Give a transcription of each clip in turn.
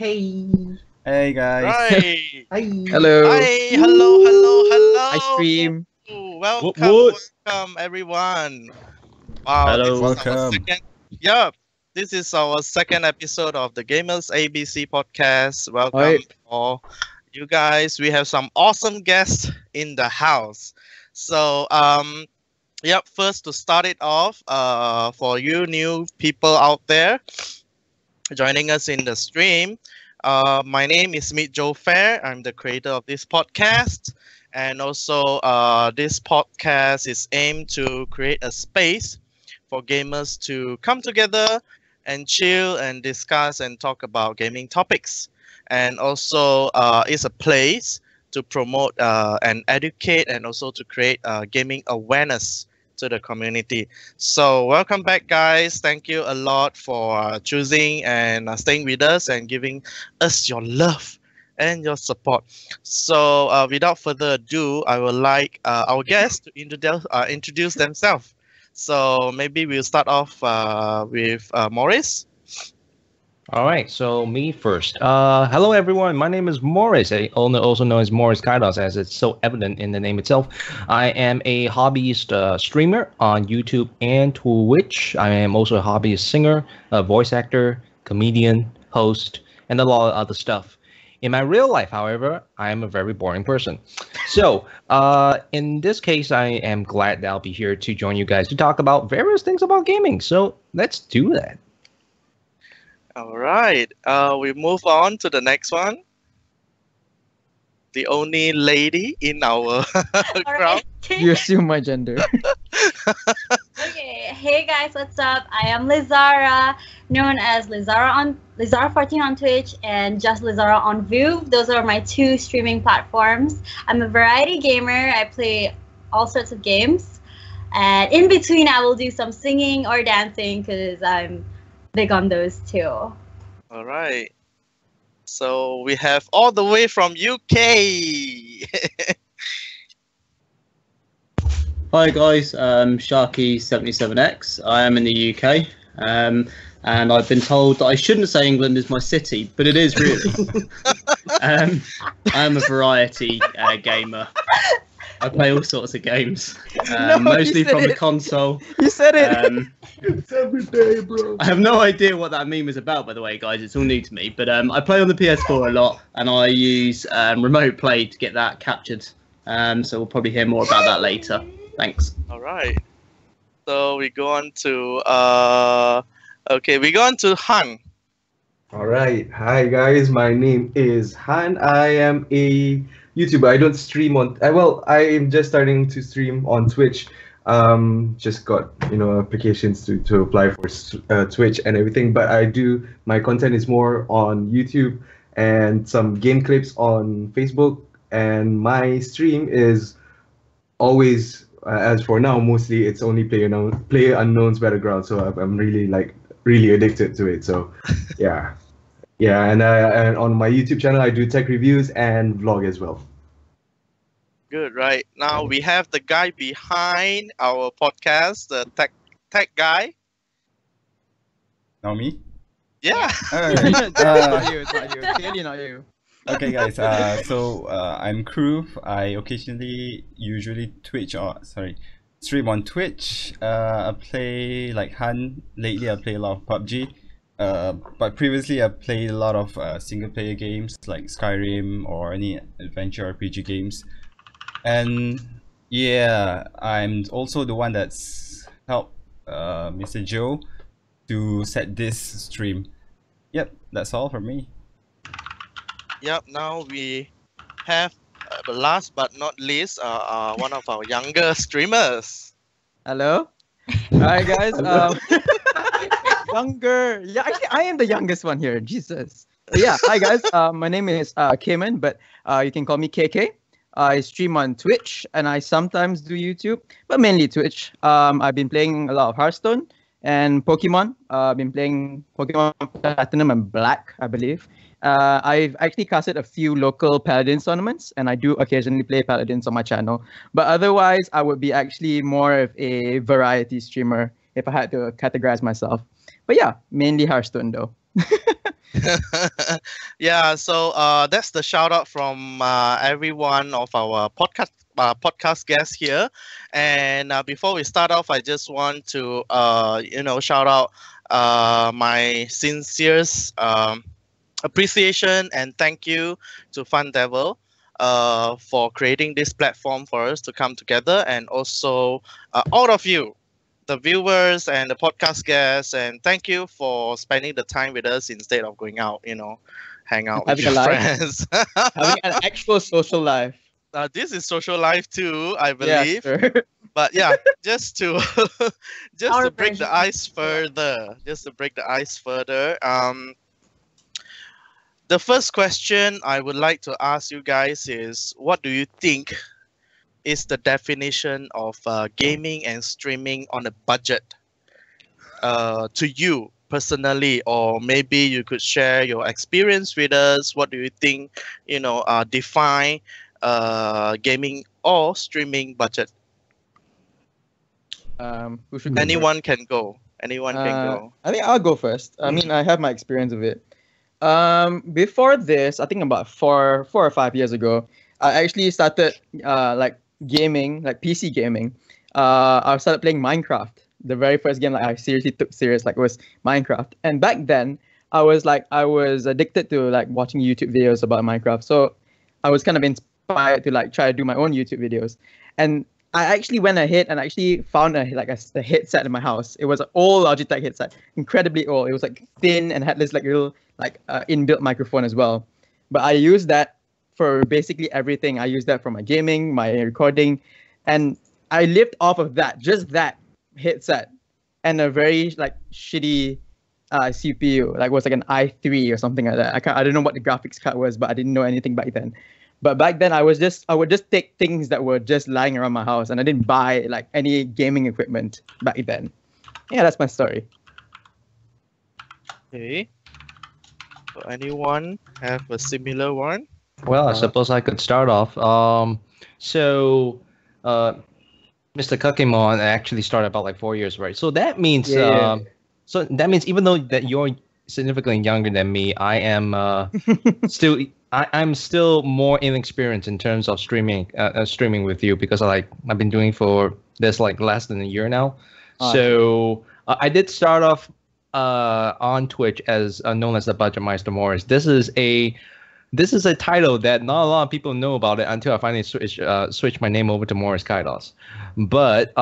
Hey. Hey guys. Right. Hi. Hello. Hi. Hello. I stream. Welcome, everyone. Wow, this Hello. is our Welcome. second. Yep, this is our second episode of the Gamers ABC podcast. Welcome, Hi. all you guys. We have some awesome guests in the house. So, yep. First, to start it off, for you new people out there joining us in the stream. My name is Meet Joe Fair. I'm the creator of this podcast. And also, this podcast is aimed to create a space for gamers to come together and chill and discuss and talk about gaming topics. And also, it's a place to promote and educate and also to create gaming awareness to the community. So welcome back, guys. Thank you a lot for choosing and staying with us and giving us your love and your support. So without further ado, I would like our guests to introduce themselves. So maybe we'll start off with Morris. All right, so me first. Hello, everyone. My name is Morris, also known as Morris Kaidos, as it's so evident in the name itself. I am a hobbyist streamer on YouTube and Twitch. I am also a hobbyist singer, a voice actor, comedian, host, and a lot of other stuff. In my real life, however, I am a very boring person. So, in this case, I am glad that I'll be here to join you guys to talk about various things about gaming. So, let's do that. All right. We move on to the next one. The only lady in our crowd. Alright. You assume my gender. Okay. Hey guys, what's up? I am Lizara, known as Lizara14 on Twitch and just Lizara on View. Those are my two streaming platforms. I'm a variety gamer. I play all sorts of games. And in between I will do some singing or dancing because I'm big on those too. All right. So we have all the way from UK. Hi guys, Sharky77X. I am in the UK, and I've been told that I shouldn't say England is my city, but it is really. I am a variety gamer. I play all sorts of games, mostly from the console. You said it. It's every day, bro. I have no idea what that meme is about, by the way, guys. It's all new to me. But I play on the PS4 a lot, and I use remote play to get that captured. So we'll probably hear more about that later. Thanks. All right. So we go on to Han. All right. Hi guys, my name is Han. I am a YouTuber. I don't stream on. I am just starting to stream on Twitch. Just got applications to apply for Twitch and everything. But my content is more on YouTube and some game clips on Facebook. And my stream is always, as for now, mostly it's only Player Unknown's Battleground. So I'm really addicted to it. So yeah. Yeah, and on my YouTube channel, I do tech reviews and vlog as well. Good, right. Now we have the guy behind our podcast, the tech guy. Now me? Yeah. Alright. It's not you. Clearly not you. Okay guys, so I'm Crew. I usually stream on Twitch. I play like Han. Lately I play a lot of PUBG. But previously I played a lot of single player games like Skyrim or any adventure RPG games. And yeah, I'm also the one that's helped Mr. Joe to set this stream. Yep, that's all from me. Yep. Now we have last but not least, one of our younger streamers. Hello. Hi guys. Younger. Yeah, actually, I am the youngest one here. Jesus. But yeah. Hi guys. My name is Cayman, but you can call me KK. I stream on Twitch and I sometimes do YouTube, but mainly Twitch. I've been playing a lot of Hearthstone and Pokemon. I've been playing Pokemon Platinum and Black, I believe. I've actually casted a few local Paladins tournaments, and I do occasionally play Paladins on my channel. But otherwise, I would be actually more of a variety streamer if I had to categorize myself. But yeah, mainly Hearthstone though. Yeah, so that's the shout out from every one of our podcast guests here. And before we start off, I just want to shout out my sincerest appreciation and thank you to Fun Devil for creating this platform for us to come together, and also all of you, the viewers and the podcast guests, and thank you for spending the time with us instead of going out, hang out with Having your a life. friends. Having an actual social life. This is social life too, I Yeah, believe. sure. But yeah, just to Our break the version. ice further, the first question I would like to ask you guys is, what do you think is the definition of gaming and streaming on a budget to you personally? Or maybe you could share your experience with us. What do you think define gaming or streaming budget? Who should go Anyone can go. Anyone can go. I think I'll go first. I mean, I have my experience of it. Before this, I think about four or 5 years ago, I actually started like gaming, like PC gaming. I started playing Minecraft. The very first game like I seriously took serious like was Minecraft. And back then, I was addicted to like watching YouTube videos about Minecraft. So I was kind of inspired to like try to do my own YouTube videos. And I actually went ahead and actually found a headset in my house. It was an old Logitech headset, incredibly old. It was like thin and had this like little inbuilt microphone as well. But I used that for basically everything. I used that for my gaming, my recording, and I lived off of that, just that headset, and a very like shitty CPU. Like it was like an i3 or something like that. I don't know what the graphics card was, but I didn't know anything back then. But back then, I would just take things that were just lying around my house, and I didn't buy like any gaming equipment back then. Yeah, that's my story. Okay. So anyone have a similar one? Well, I suppose I could start off. So, Mr. Kakemon actually started about like 4 years, right? So that means, Yeah. so that means even though that you're significantly younger than me, I am I'm still more inexperienced in terms of streaming with you, because I've been doing for this like less than a year now. So I did start off on Twitch as known as the Budgetmeister Morris. This is a title that not a lot of people know about it until I finally switch my name over to Morris Kaidos. But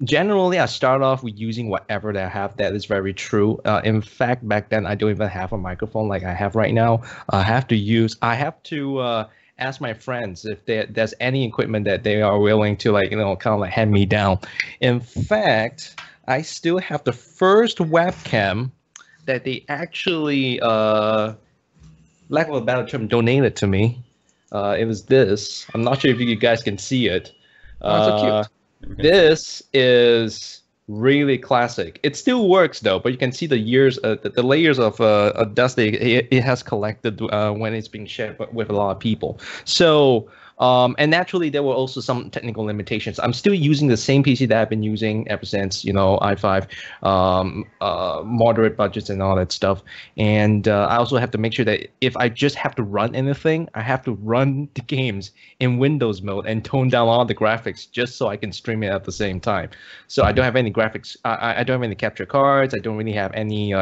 generally, I start off with using whatever that I have. That is very true. In fact, back then, I don't even have a microphone like I have right now. I have to ask my friends if there's any equipment that they are willing to kind of like hand me down. In fact, I still have the first webcam that they actually, lack of a better term, donated to me. It was this. I'm not sure if you guys can see it. Oh, so cute. This is really classic. It still works though, but you can see the years, the layers of dust that it has collected when it's being shared with a lot of people. So, and naturally, there were also some technical limitations. I'm still using the same PC that I've been using ever since, i5, moderate budgets and all that stuff. And I also have to make sure that if I just have to run anything, I have to run the games in Windows mode and tone down all the graphics just so I can stream it at the same time. So I don't have any graphics. I don't have any capture cards. I don't really have any,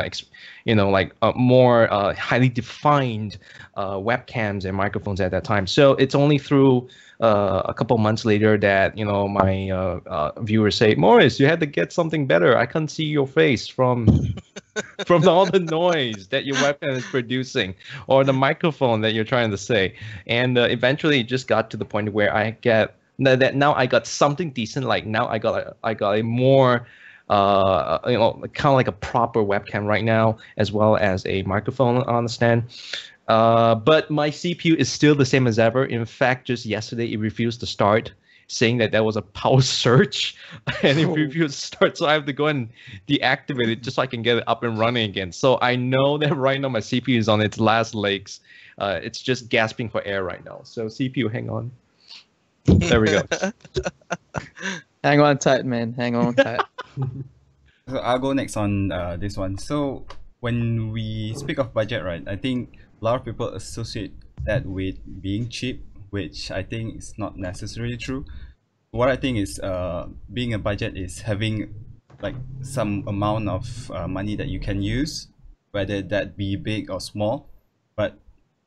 more highly defined webcams and microphones at that time. So it's only through a couple months later that my viewers say, Morris, you had to get something better. I can't see your face from all the noise that your webcam is producing, or the microphone that you're trying to say. And eventually, it just got to the point where I get that now I got something decent. Like now I got a more kind of like a proper webcam right now, as well as a microphone on the stand. But my CPU is still the same as ever. In fact, just yesterday, it refused to start, saying that there was a power surge, and it refused to start. So I have to go and deactivate it just so I can get it up and running again. So I know that right now my CPU is on its last legs. It's just gasping for air right now. So CPU, hang on. There we go. Hang on tight, man. Hang on tight. So I'll go next on this one. So when we speak of budget, right, I think a lot of people associate that with being cheap, which I think is not necessarily true. What I think is being a budget is having like some amount of money that you can use, whether that be big or small. But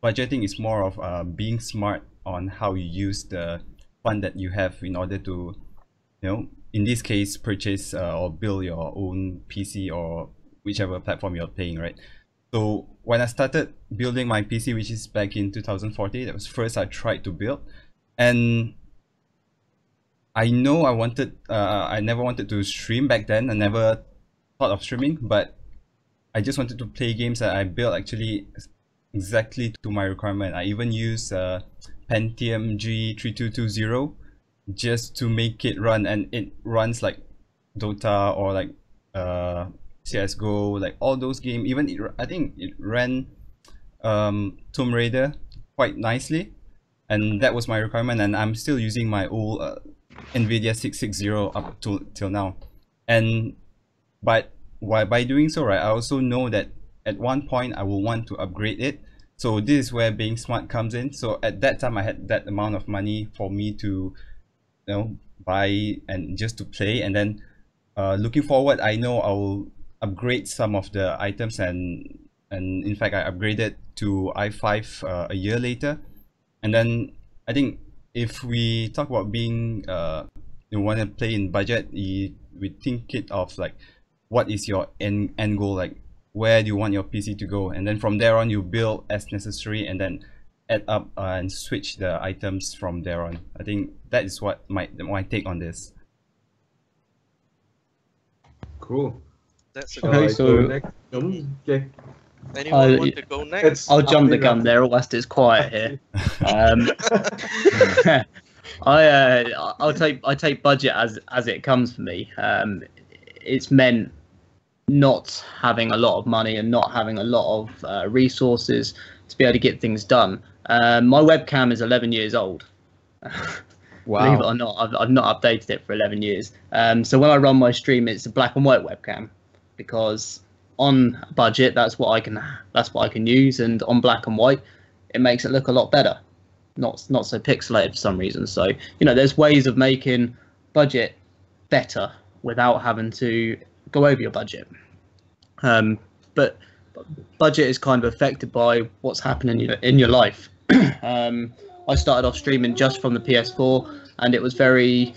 budgeting is more of being smart on how you use the fund that you have in order to, in this case, purchase or build your own PC or whichever platform you're playing, right? So when I started building my PC, which is back in 2014, that was first I tried to build, and I know I never wanted to stream back then. I never thought of streaming, but I just wanted to play games that I built actually exactly to my requirement. I even use Pentium G3220 just to make it run, and it runs like Dota or like CSGO, like all those games. Even I think it ran Tomb Raider quite nicely, and that was my requirement. And I'm still using my old NVIDIA 660 up till now. And by doing so, right, I also know that at one point I will want to upgrade it. So this is where being smart comes in. So at that time I had that amount of money for me to buy and just to play. And then looking forward, I know I will upgrade some of the items, and in fact I upgraded to i5 a year later. And then I think if we talk about being you want to play in budget, we think it of like what is your end goal, like where do you want your PC to go, and then from there on you build as necessary and then add up and switch the items from there on. I think that is what my take on this. Cool. That's a Okay, so next. Okay. Anyone want to go next? I'll jump the gun there whilst it's quiet here. I take budget as it comes for me. It's meant not having a lot of money and not having a lot of resources to be able to get things done. My webcam is 11 years old. Wow. Believe it or not, I've not updated it for 11 years. So when I run my stream, it's a black and white webcam, because on budget that's what I can use, and on black and white it makes it look a lot better, not so pixelated for some reason. So there's ways of making budget better without having to go over your budget. But budget is kind of affected by what's happening in your life. I started off streaming just from the PS4, and it was very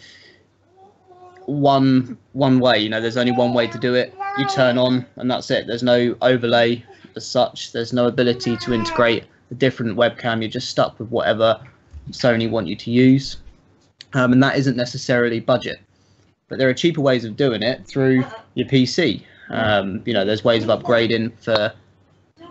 one way. There's only one way to do it. You turn on and that's it. There's no overlay as such. There's no ability to integrate a different webcam. You're just stuck with whatever Sony want you to use, and that isn't necessarily budget. But there are cheaper ways of doing it through your PC. There's ways of upgrading for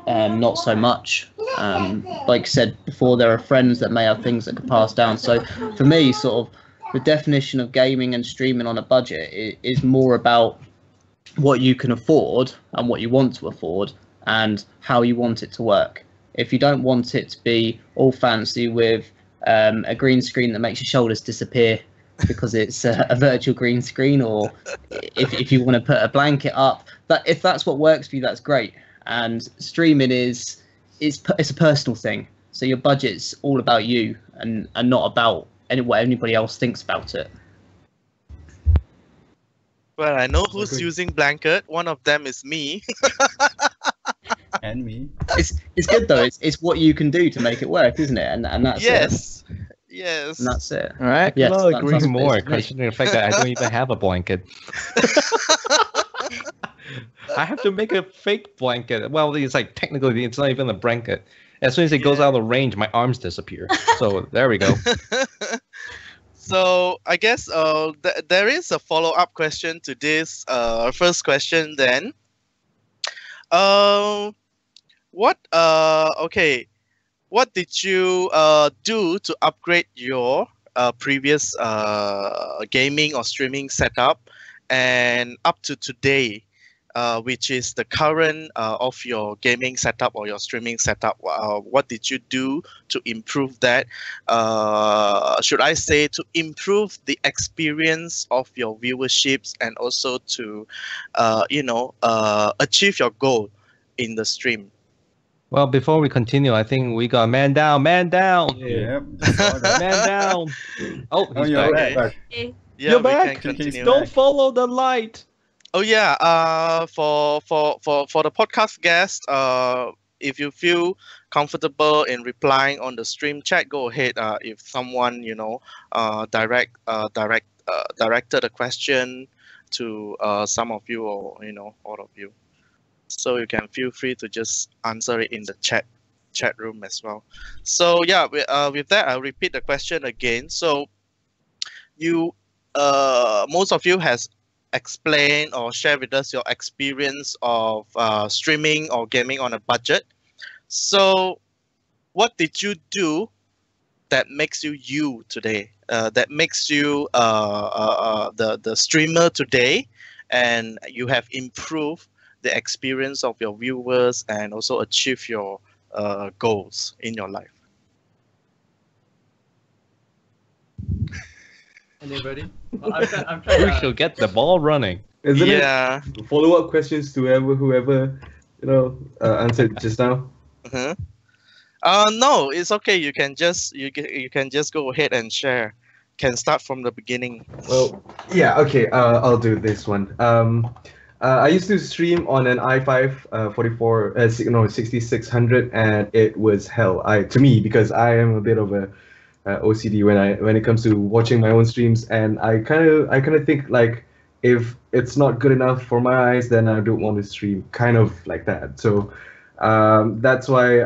not so much. Like I said before, there are friends that may have things that could pass down. So for me, sort of the definition of gaming and streaming on a budget is more about what you can afford and what you want to afford and how you want it to work. If you don't want it to be all fancy with a green screen that makes your shoulders disappear because it's a virtual green screen, or if you want to put a blanket up, if that's what works for you, that's great. And streaming it's a personal thing. So your budget's all about you and not about what anybody else thinks about it. Well, I know who's using blanket. One of them is me. And me. It's good though. It's what you can do to make it work, isn't it? And that's yes. it. Yes. And that's it. All right. Yes, I'll that's agree more, basically it. considering the fact that I don't even have a blanket. I have to make a fake blanket. Well, it's like technically it's not even a blanket. As soon as it goes out of range, my arms disappear. So there we go. So I guess there is a follow-up question to this first question then. What did you do to upgrade your previous gaming or streaming setup, and up to today, which is the current of your gaming setup or your streaming setup? What did you do to improve that? Should I say to improve the experience of your viewerships, and also to achieve your goal in the stream. Well, before we continue, I think we got man down, man down, Yep. just saw that. man down. Oh, Oh, he's you're back. back. Okay. Yeah, You're we back. can continue. Don't follow the light. Oh yeah, for the podcast guest, if you feel comfortable in replying on the stream chat, go ahead. If someone directed a question to some of you, or all of you, so you can feel free to just answer it in the chat room as well. So yeah, with that, I'll repeat the question again. So you most of you has explain or share with us your experience of streaming or gaming on a budget. So what did you do that makes you today, that makes you the streamer today, and you have improved the experience of your viewers and also achieve your goals in your life? Anybody? I'm We should get the ball running. Isn't Yeah. it follow-up questions to whoever answered just now? Uh-huh. No, it's okay. You can just go ahead and share. Can start from the beginning. Well, yeah, okay. I'll do this one. I used to stream on an i5 6600, and it was hell. To me, because I am a bit of a OCD when it comes to watching my own streams, and I kind of think like, if it's not good enough for my eyes, then I don't want to stream. Kind of like that. So that's why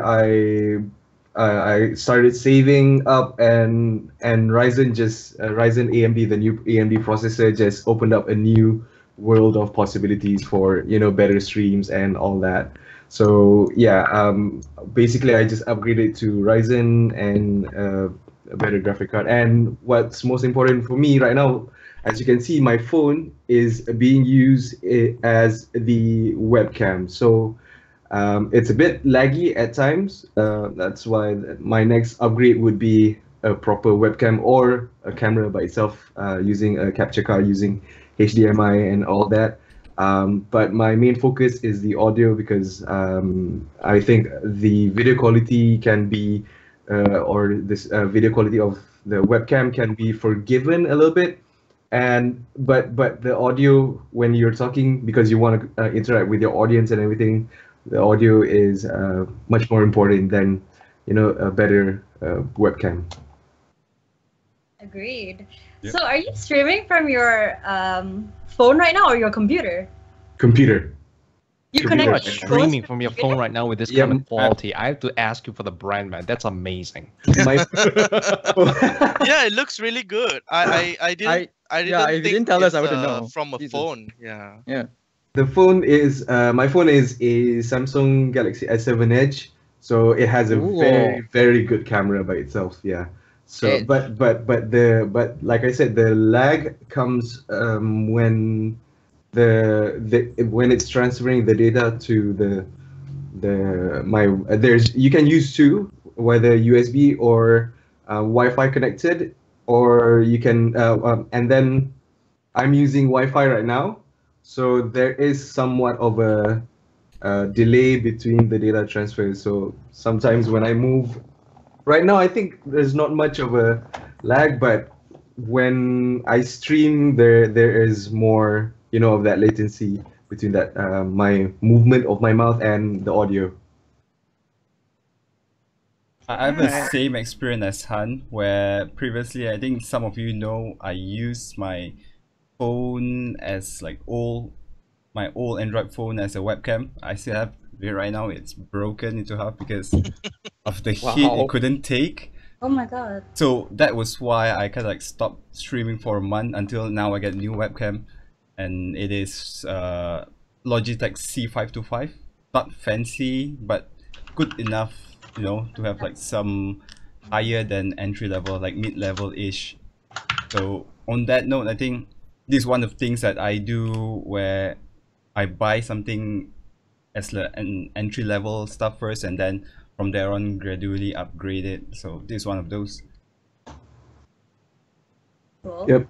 I started saving up, and Ryzen AMD, the new AMD processor, just opened up a new world of possibilities for better streams and all that. So yeah, basically I just upgraded to Ryzen and a better graphic card. And what's most important for me right now, as you can see, my phone is being used as the webcam. So it's a bit laggy at times. That's why my next upgrade would be a proper webcam or a camera by itself, using a capture card, using HDMI and all that. But my main focus is the audio, because I think the video quality can be, or this video quality of the webcam can be forgiven a little bit. But the audio, when you're talking, because you want to interact with your audience and everything, the audio is much more important than a better webcam. Agreed. Yep. So are you streaming from your phone right now or your computer? Computer. You To be connect You are right. your phone streaming to from your computer? phone right now with this Yeah, kind of quality. I have to ask you for the brand, man. That's amazing. My Yeah, it looks really good. I didn't if you think didn't tell us, it's, I wouldn't know. from a Jesus. phone. Yeah. The phone is my phone is a Samsung Galaxy S7 Edge, so it has a Ooh. very good camera by itself. Yeah. So Edge. but like I said, the lag comes when when it's transferring the data to you can use two, whether USB or Wi-Fi connected, or you can and then I'm using Wi-Fi right now. So there is somewhat of a delay between the data transfers. So sometimes when I move, right now I think there's not much of a lag, but when I stream, there is more, of that latency between that my movement of my mouth and the audio. I have the same experience as Han, where previously, I think some of you know, I use my phone as my old Android phone as a webcam. I still have it right now. It's broken into half because of the heat Wow. it couldn't take. Oh my god. So that was why I kind of stopped streaming for a month, until now I get a new webcam, and it is Logitech C525. Not fancy, but good enough, to have some higher than entry level, like mid level ish. So on that note, I think this is one of the things that I do, where I buy something as an entry level stuff first, and then from there on gradually upgrade it. So this is one of those. Cool. Yep.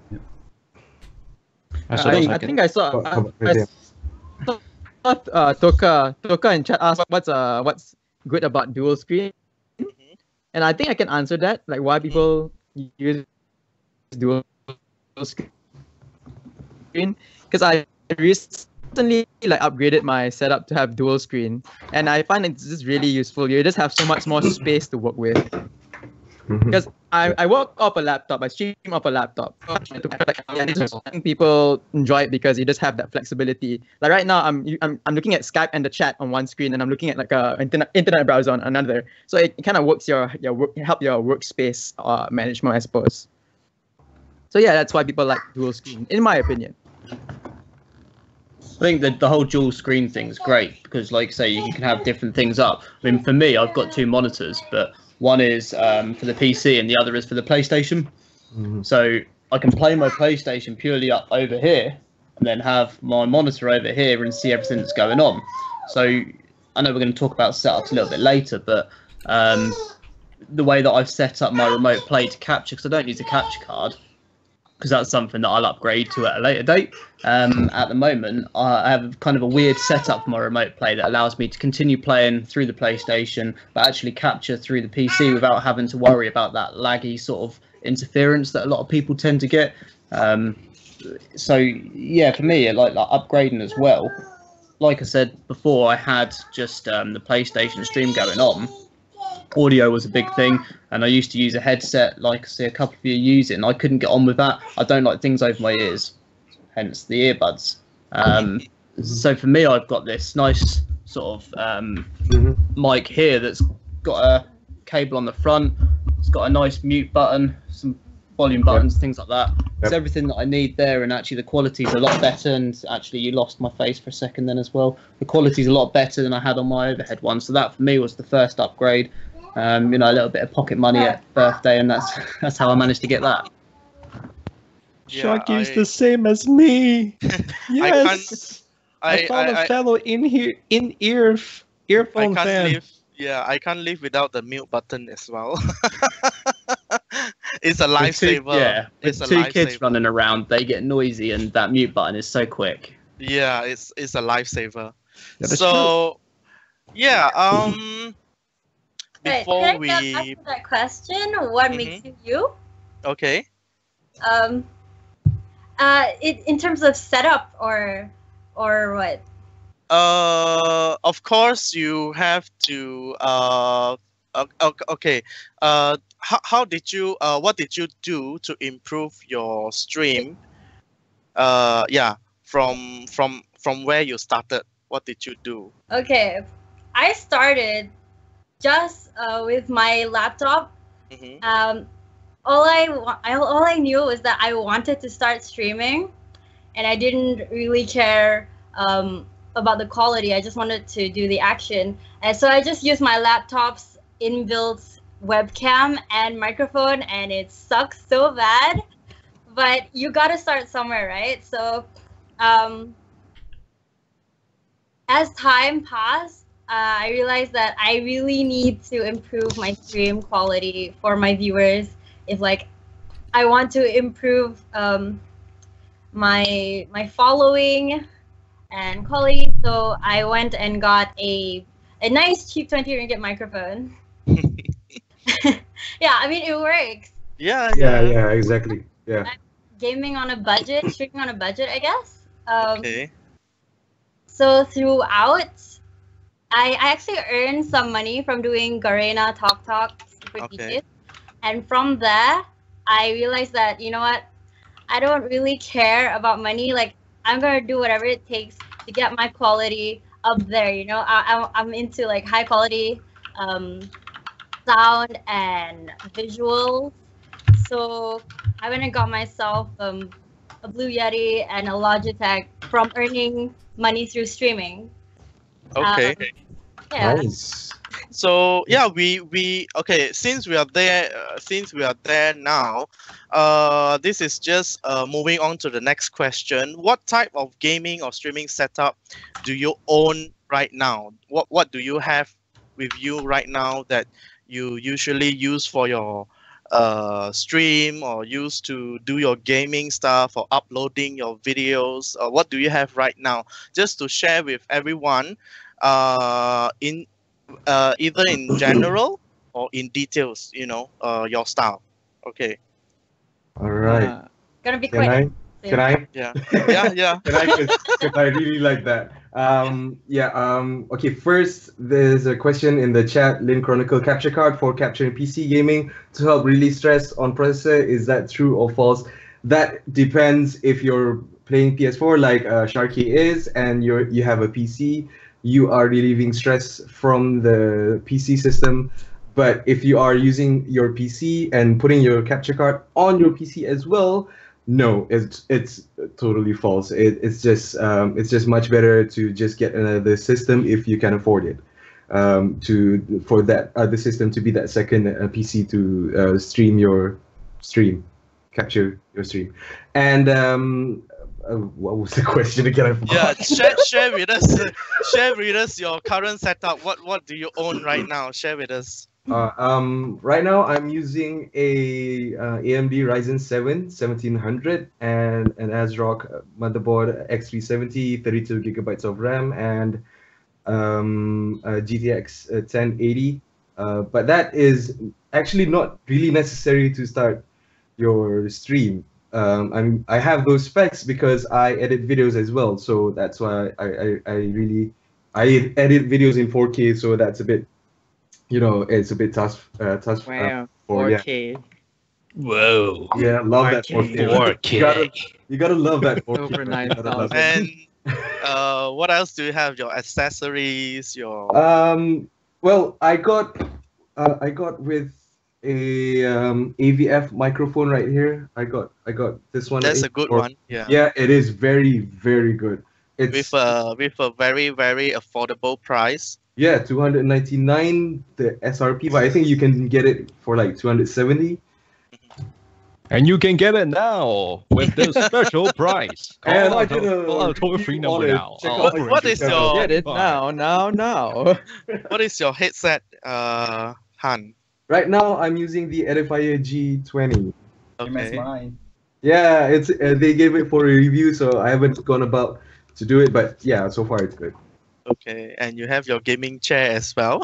So those I are think I saw. How about right there? Toka in chat asked what's good about dual screen, and I think I can answer that. Like why people use dual screen, because I recently like upgraded my setup to have dual screen, and I find it's just really useful. You just have so much more space to work with. Because I work off a laptop, I stream off a laptop. And people enjoy it because you just have that flexibility. Like right now, I'm looking at Skype and the chat on one screen, and I'm looking at like a internet browser on another. So it kind of works your workspace management, I suppose. So yeah, that's why people like dual screen, in my opinion. I think that the whole dual screen thing is great because, like, say, you can have different things up. I mean, for me, I've got 2 monitors, but one is for the PC and the other is for the PlayStation. So I can play my PlayStation purely up over here and then have my monitor over here and see everything that's going on. So I know we're going to talk about setups a little bit later, but the way that I've set up my remote play to capture, because I don't use a capture card, because that's something that I'll upgrade to at a later date. At the moment, I have kind of a weird setup for my remote play that allows me to continue playing through the PlayStation, but actually capture through the PC without having to worry about that laggy sort of interference that a lot of people tend to get. So yeah, for me, like upgrading as well. Like I said before, I had just the PlayStation stream going on. Audio was a big thing, and I used to use a headset like I see a couple of you using. I couldn't get on with that. I don't like things over my ears, hence the earbuds. So for me, I've got this nice sort of mic here that's got a cable on the front. It's got a nice mute button, some volume buttons, things like that. It's everything that I need there, and actually the quality's a lot better. And actually, you lost my face for a second then as well. The quality's a lot better than I had on my overhead one. So that for me was the first upgrade. You know, a little bit of pocket money at birthday, and that's how I managed to get that. Sharky's the same as me. Yes, I found a fellow in-ear earphone fan. I can't live without the mute button as well. It's a lifesaver. With 2 kids running around, they get noisy, and that mute button is so quick. Yeah, it's a lifesaver. So, before can we I answer that question, what makes you? Okay. In terms of setup or what? Of course you have to. Okay. How did you? What did you do to improve your stream? From where you started. What did you do? Okay, I started just with my laptop. All I knew was that I wanted to start streaming, and I didn't really care about the quality. I just wanted to do the action, and so I just used my laptop's inbuilt webcam and microphone, and it sucks so bad. But you gotta start somewhere, right? So as time passed, I realized that I really need to improve my stream quality for my viewers. If like I want to improve my following and quality, so I went and got a nice cheap 20 ringgit microphone. Yeah, I mean it works. Yeah, exactly. Yeah. Gaming on a budget, streaming on a budget, I guess. Okay. So throughout, I actually earned some money from doing Garena Talk Super Teachers. And from there, I realized that, you know what, I don't really care about money. Like, I'm going to do whatever it takes to get my quality up there. You know, I'm into like high quality sound and visuals. So I went and got myself a Blue Yeti and a Logitech from earning money through streaming. Okay. Yeah. Nice. So yeah, we okay. Since we are there now, this is just moving on to the next question. What type of gaming or streaming setup do you own right now? What do you have with you right now that you usually use for your stream or used to do your gaming stuff or uploading your videos? What do you have right now? Just to share with everyone, in either in general or in details, your style. Okay. All right. Gonna be Can quick. I? Can I? Yeah. Yeah. Can I? Because I really like that. Okay. First, there's a question in the chat. Lin Chronicle capture card for capturing PC gaming to help release stress on processor. Is that true or false? That depends. If you're playing PS4 like Sharky is, and you have a PC, you are relieving stress from the PC system. But if you are using your PC and putting your capture card on your PC as well, no, it's totally false. It's just much better to just get another system if you can afford it. For that other system to be that second PC to capture your stream. And what was the question again? I forgot. Yeah, share with us. Share with us your current setup. What do you own right now? Share with us. Right now I'm using a AMD Ryzen 7 1700 and an ASRock motherboard X370, 32 gigabytes of RAM, and a GTX 1080. But that is actually not really necessary to start your stream. I have those specs because I edit videos as well, so that's why I edit videos in 4K, so that's a bit, it's a bit tough. Wow, for 4K. Whoa. Yeah, love that 4K. 4K. You gotta love that 4K. Over man. You gotta love it. And what else do you have? Your accessories, your Well, I got with a AVF microphone right here. I got this one. that's a good one. Yeah. Yeah, it is very, very good. It's With a very, very affordable price. yeah, 299 the SRP, but I think you can get it for like 270. And you can get it now with this special price. And Call I out did a our toll-free number wallet. now. Check out What- my what is channel. your- Get it Fine. now. What is your headset, Han? Right now, I'm using the Edifier G20. Same as Okay. mine. Yeah, it's they gave it for a review, so I haven't gone about to do it, but yeah, so far it's good. Okay, and you have your gaming chair as well.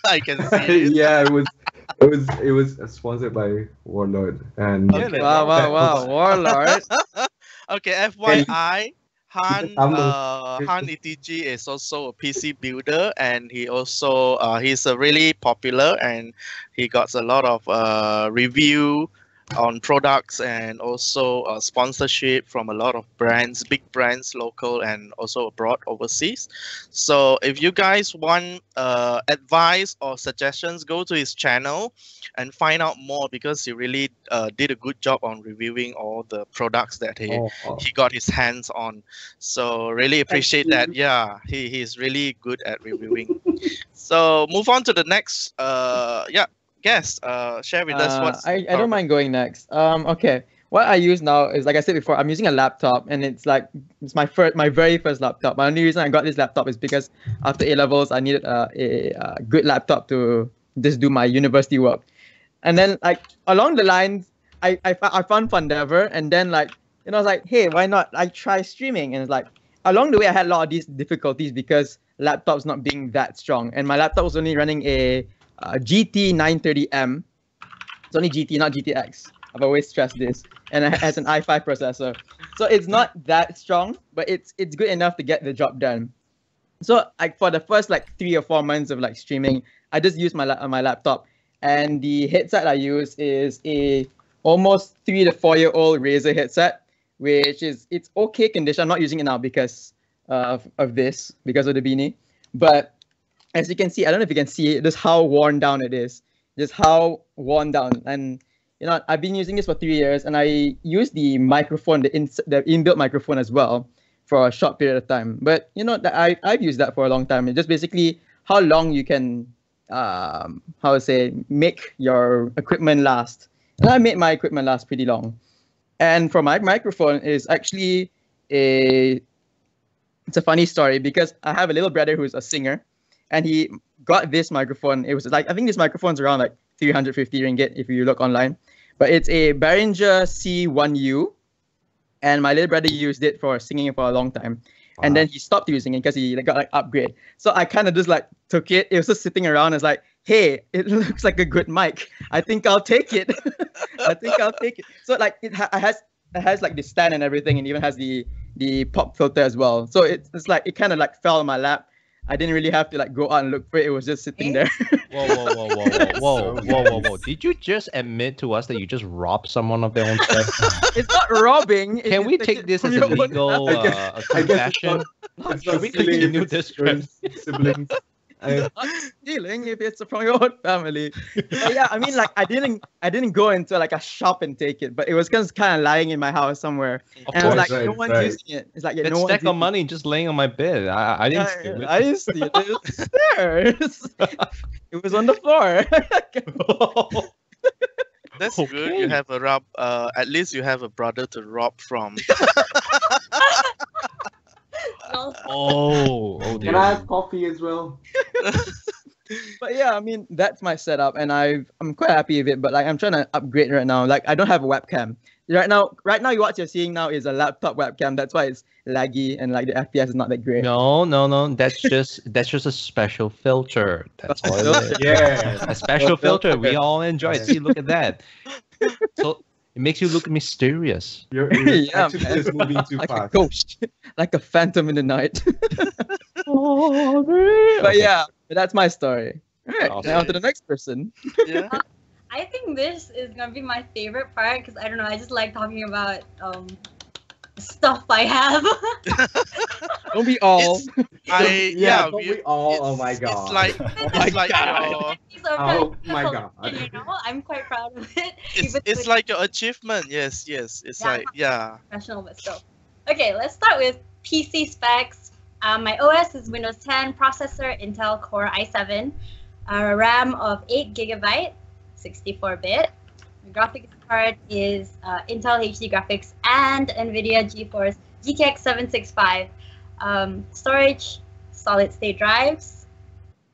I can see it. Yeah, it was sponsored by Warlord, and Okay. Wow, Warlord. Okay, FYI, Han I'm Han ETG is also a PC builder, and he also he's a really popular, and he got a lot of review on products and also sponsorship from a lot of brands, big brands, local and also abroad, overseas. So if you guys want advice or suggestions, go to his channel and find out more, because he really did a good job on reviewing all the products that he got his hands on. So really appreciate that. Yeah, he's really good at reviewing. So move on to the next guest. Share with us what's I don't mind going next. Okay. What I use now is, like I said before, I'm using a laptop, and it's my very first laptop. My only reason I got this laptop is because after A levels, I needed a good laptop to just do my university work. And then like along the lines, I found Fundever, and then I was like, hey, why not I try streaming? And it's like along the way I had a lot of these difficulties because laptops not being that strong, and my laptop was only running a GT 930M. It's only GT, not GTX. I've always stressed this, and it has an i5 processor, so it's not that strong, but it's good enough to get the job done. So for the first 3 or 4 months of streaming, I just used my laptop, and the headset I use is a almost 3 to 4 year old Razer headset, which it's okay condition. I'm not using it now because of this, because of the beanie, but as you can see, I don't know if you can see it, just how worn down it is, just how worn down. And I've been using this for 3 years, and I use the microphone, the inbuilt microphone as well, for a short period of time. But I've used that for a long time. It's just basically how long you can, make your equipment last. And I made my equipment last pretty long. And for my microphone is actually it's a funny story, because I have a little brother who's a singer, and he got this microphone. It was I think this microphone's around 350 ringgit if you look online. But it's a Behringer C1U, and my little brother used it for singing for a long time. And then he stopped using it because he got like upgrade. So I kind of just like took it. It was just sitting around. It's like, hey, it looks like a good mic. I think I'll take it. I think I'll take it. So like it has like the stand and everything, and even has the pop filter as well. So it's like it kind of like fell on my lap. I didn't really have to like go out and look for it. It was just sitting there. Whoa. Did you just admit to us that you just robbed someone of their own stuff? It's not robbing. Can we take this as a legal confession? It's Should not we stealing continue if this it's your trend? siblings. Not stealing if it's from your own family. But yeah, I mean, like I didn't go into like a shop and take it, but it was just kind of lying in my house somewhere, and I was like, Right, no one's right. using it. It's like yeah, That no one's stack using of money just laying on my bed. I didn't steal it. I didn't steal it. It was there. It was on the floor. That's good. You have a rob. At least you have a brother to rob from. Oh Can dear. I have coffee as well? But yeah, I mean that's my setup, and I'm quite happy with it. But like I'm trying to upgrade right now. Like I don't have a webcam right now. What you're seeing now is a laptop webcam. That's why it's laggy and like the FPS is not that great. No. That's just a special filter. That's all it is. Yeah. A special filter. We all enjoy it. See, look at that. So it makes you look mysterious. You're Yeah, actually man. just moving too Like a fast. ghost, like a phantom in the night. But Okay. yeah, that's my story. All right, Awesome. now to the next person. Yeah. I think this is gonna be my favorite part because I don't know. I just like talking about stuff I have. Don't be all. Don't we all? Oh my It's god. like my it's like God. your These are Oh my my personal God. opinion, you know, I'm quite proud of it. it's, even it's though like your achievement. Yes. It's Yeah. like yeah. professional, but still. Okay, let's start with PC specs. My OS is Windows 10, processor Intel Core i7, RAM of 8 GB, 64-bit. The graphics card is Intel HD graphics and NVIDIA GeForce GTX 765. Storage, solid state drives,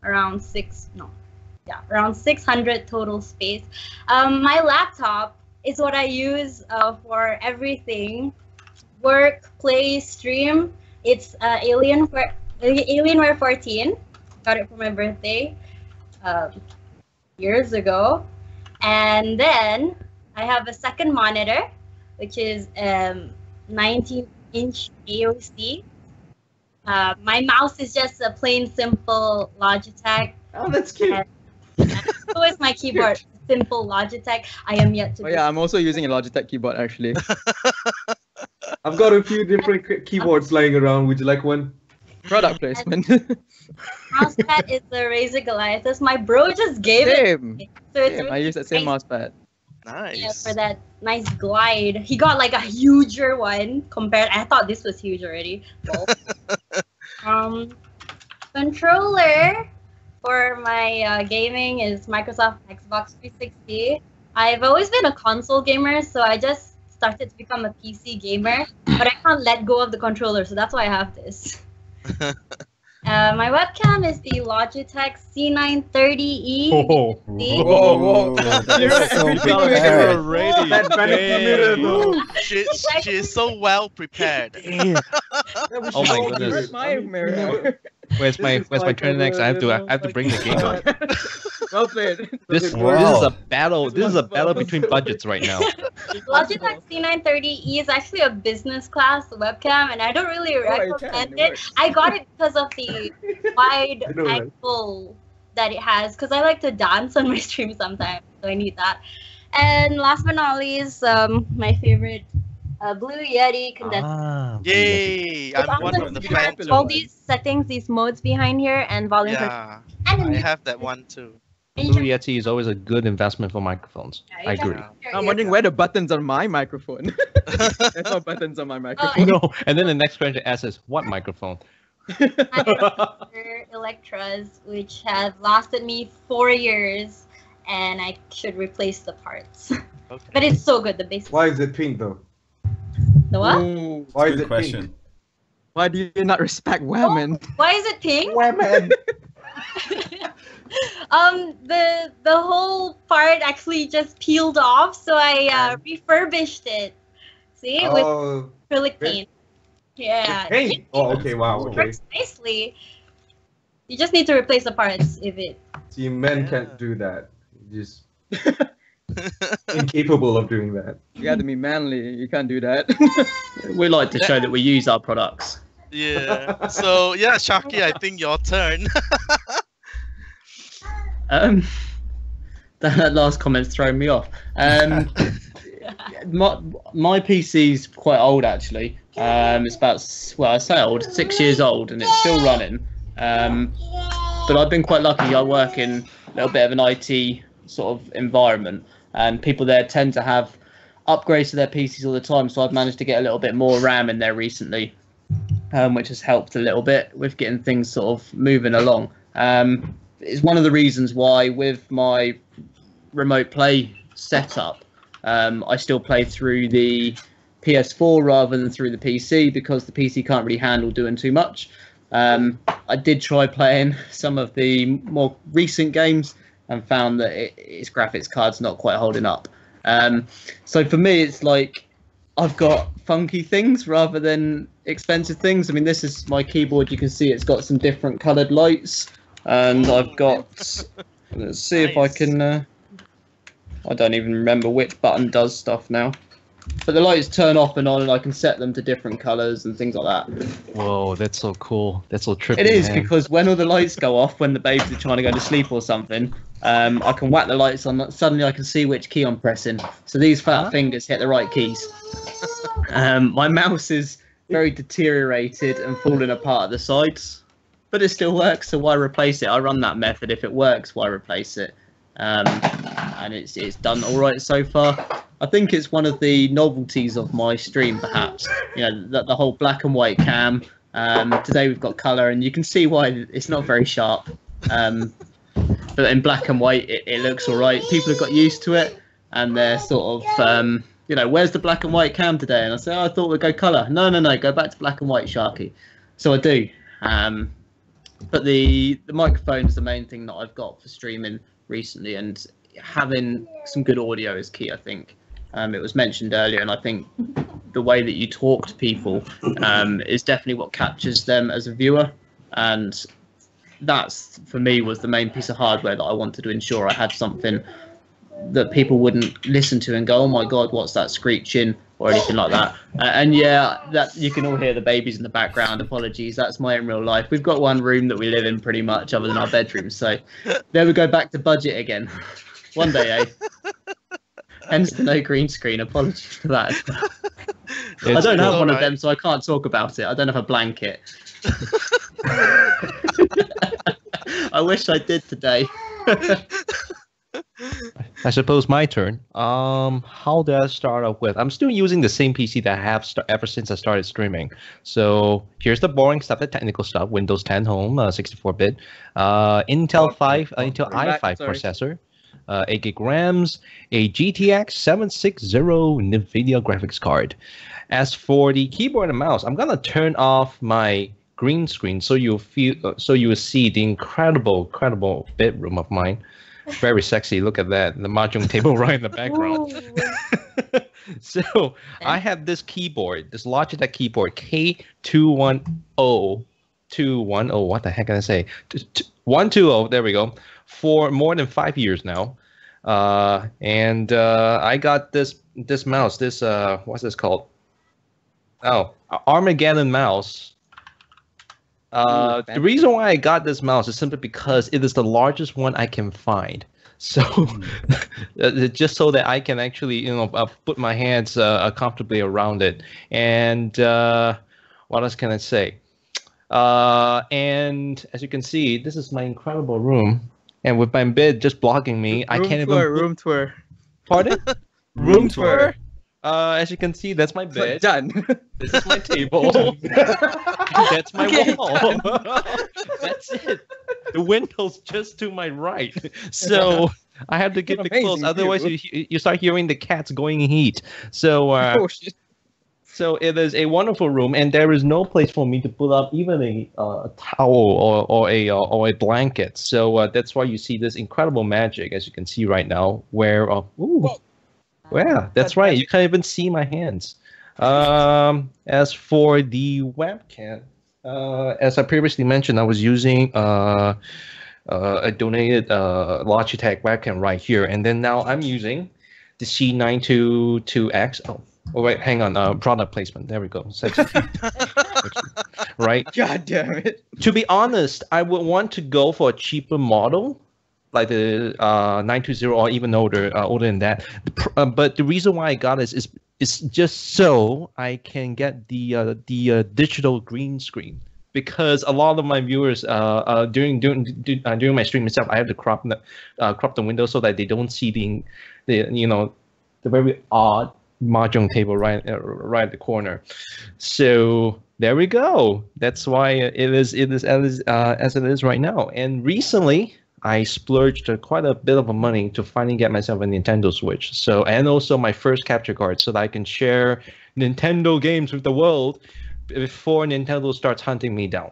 around 600 total space. My laptop is what I use for everything: work, play, stream. It's Alienware 14. Got it for my birthday years ago. And then I have a second monitor, which is 19-inch AOC. My mouse is just a plain simple Logitech. Oh, that's cute. So is my keyboard, simple Logitech. I am yet to. Oh yeah, I'm also using a Logitech keyboard actually. I've got a few different keyboards lying around. Would you like one? Product placement. Mousepad is the Razer Goliath. My bro just gave it. Same. So it's Same. I use that same nice. mousepad. Nice. Yeah, for that nice glide. He got like a huger one compared. I thought this was huge already. Well, controller for my gaming is Microsoft Xbox 360. I've always been a console gamer, so I just started to become a PC gamer, but I can't let go of the controller, so that's why I have this. My webcam is the Logitech C930E. See? Whoa. That's so Everything bad. already. That panic mirror though. She's so well prepared. Oh my goodness. Where's my mirror? Where's my turn next? I have to bring the game on. Well played. This is a battle. This is a battle between budgets right now. Logitech C930E is actually a business class webcam, and I don't really recommend it it. works. I got it because of the wide I know, right? angle that it has, because I like to dance on my stream sometimes, so I need that. And last but not least, my favorite Blue Yeti condenser. Ah, Yay! It's I'm one awesome. of the It has fans. all these settings, these modes behind here, and volume control. Yeah, And I then have that one too. Blue Yeti is always a good investment for microphones. I agree. I'm wondering where the buttons on my microphone. There's no buttons on my microphone. No, and then the next question to ask is what microphone? Electras, which have lasted me 4 years, and I should replace the parts. Okay. But it's so good, the basic. Why is it pink though? The what? Ooh, Why is Good it question. why do you not respect women? Why is it pink? Pink? Women. The whole part actually just peeled off, so I refurbished it. See, with Oh, acrylic great. paint. Yeah, paint. Oh, okay. Wow. it Okay. works nicely. You just need to replace the parts if it. See, men can't do that. Just incapable of doing that. You got to be manly. You can't do that. We like to show that we use our products. Yeah. So yeah, Shaki, I think your turn. That last comment's thrown me off. My PC's quite old actually. It's about, well, I say old, 6 years old, and it's still running. But I've been quite lucky. I work in a little bit of an IT sort of environment, and people there tend to have upgrades to their PCs all the time. So I've managed to get a little bit more RAM in there recently, which has helped a little bit with getting things sort of moving along. It's one of the reasons why with my remote play setup, I still play through the PS4 rather than through the PC, because the PC can't really handle doing too much. I did try playing some of the more recent games and found that its graphics card's not quite holding up. So for me, it's like I've got funky things rather than expensive things. I mean, this is my keyboard. You can see it's got some different coloured lights, and I've got. Let's see if I can. I don't even remember which button does stuff now. But the lights turn off and on, and I can set them to different colours and things like that. Whoa, that's so cool. That's so trippy. It is, man. because when all the lights go off, when the babes are trying to go to sleep or something, I can whack the lights on. Suddenly I can see which key I'm pressing. So these fat fingers hit the right keys. My mouse is very deteriorated and falling apart at the sides, but it still works, so why replace it? I run that method. If it works, why replace it? And it's done all right so far. I think it's one of the novelties of my stream, perhaps. You know, the whole black and white cam. Today we've got color, and you can see why it's not very sharp. But in black and white, it looks all right. People have got used to it, and they're sort of, you know, where's the black and white cam today? And I say, oh, I thought we'd go color. No, go back to black and white, Sharky. So I do. But the microphone is the main thing that I've got for streaming recently, and having some good audio is key, I think. It was mentioned earlier, and I think the way that you talk to people is definitely what captures them as a viewer, and that's, for me, was the main piece of hardware that I wanted to ensure I had something that people wouldn't listen to and go, oh my god, what's that screeching, or anything like that. And yeah, that you can all hear the babies in the background. Apologies, that's my own real life. We've got one room that we live in pretty much, other than our bedroom, so there we go, back to budget again. One day, eh? Hence the no green screen. Apologies for that. I don't have one of them, so I can't talk about it. I don't have a blanket. I wish I did today. I suppose my turn. How do I start off with? I'm still using the same PC that I have ever since I started streaming. So here's the boring stuff, the technical stuff. Windows 10 Home, 64-bit, Intel i5 processor, 8 gig RAMs, a GTX 760 NVIDIA graphics card. As for the keyboard and mouse, I'm gonna turn off my green screen so you will see the incredible bedroom of mine. Very sexy. Look at that. The mahjong table right in the background. So I have this keyboard, this Logitech keyboard, K210. 210. What the heck can I say? 120. There we go. For more than 5 years now. And I got this mouse. This what's this called? Oh, Armageddon mouse. The reason why I got this mouse is simply because it is the largest one I can find. So, just so that I can actually, put my hands comfortably around it. And what else can I say? And as you can see, this is my incredible room. And with my bed just blocking me, I can't even. Room tour. Pardon? Room tour. As you can see, that's my bed. Done. This is my table. That's my wall. That's it. The window's just to my right. So I have to get the close. Otherwise, you start hearing the cats going in heat. So Oh shit. So it is a wonderful room, and there is no place for me to put up even a towel or a blanket. So that's why you see this incredible magic, as you can see right now. Where yeah, that's right. You can't even see my hands. As for the webcam, as I previously mentioned, I was using a donated Logitech webcam right here, and then now I'm using the C922X. Oh wait, hang on. Product placement. There we go. Right. God damn it. To be honest, I would want to go for a cheaper model, like the 920 or even older than that. But the reason why I got it is just so I can get the digital green screen. Because a lot of my viewers, during my stream itself, I have to crop the window so that they don't see the very odd mahjong table right at the corner. So there we go. That's why it is as it is right now. And recently, I splurged quite a bit of money to finally get myself a Nintendo Switch. So, and also my first capture card, so that I can share Nintendo games with the world before Nintendo starts hunting me down.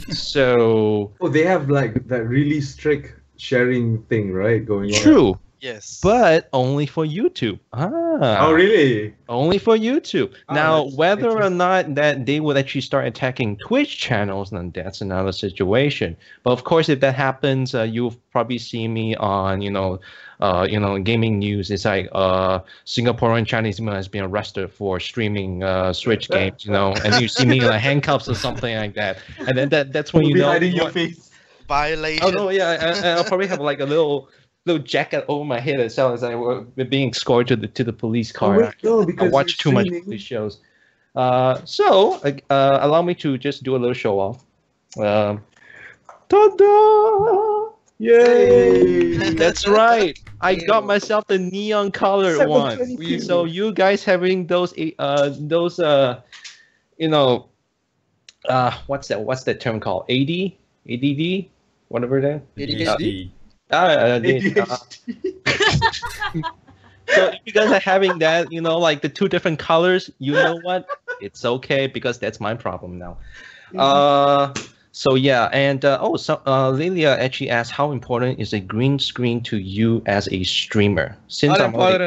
So. Oh, they have like that really strict sharing thing, right? Going on. True. Yes. But only for YouTube. Oh, really? Only for YouTube. Oh, Now, that's whether or interesting. not that they would actually start attacking Twitch channels, then that's another situation. But of course, if that happens, you'll probably see me on, gaming news. It's like Singaporean Chinese man has been arrested for streaming Switch games, and you see me in like handcuffs or something like that. And then that's when You'll you be know. hiding your face. Violation. Oh no, yeah, I'll probably have like a little jacket over my head itself as I were being escorted to the police car. Oh, wait, no, because I watch too you're much streaming. police shows. So allow me to just do a little show off. Ta-da! Yay! Hey. That's right. I got myself the neon colored one. 720p. So you guys having those what's that term called? ADD, whatever that. ADHD. So if you guys are having that, like the two different colors, you know what? It's okay because that's my problem now. So yeah, and Lilia actually asked how important is a green screen to you as a streamer? Since I'm all. already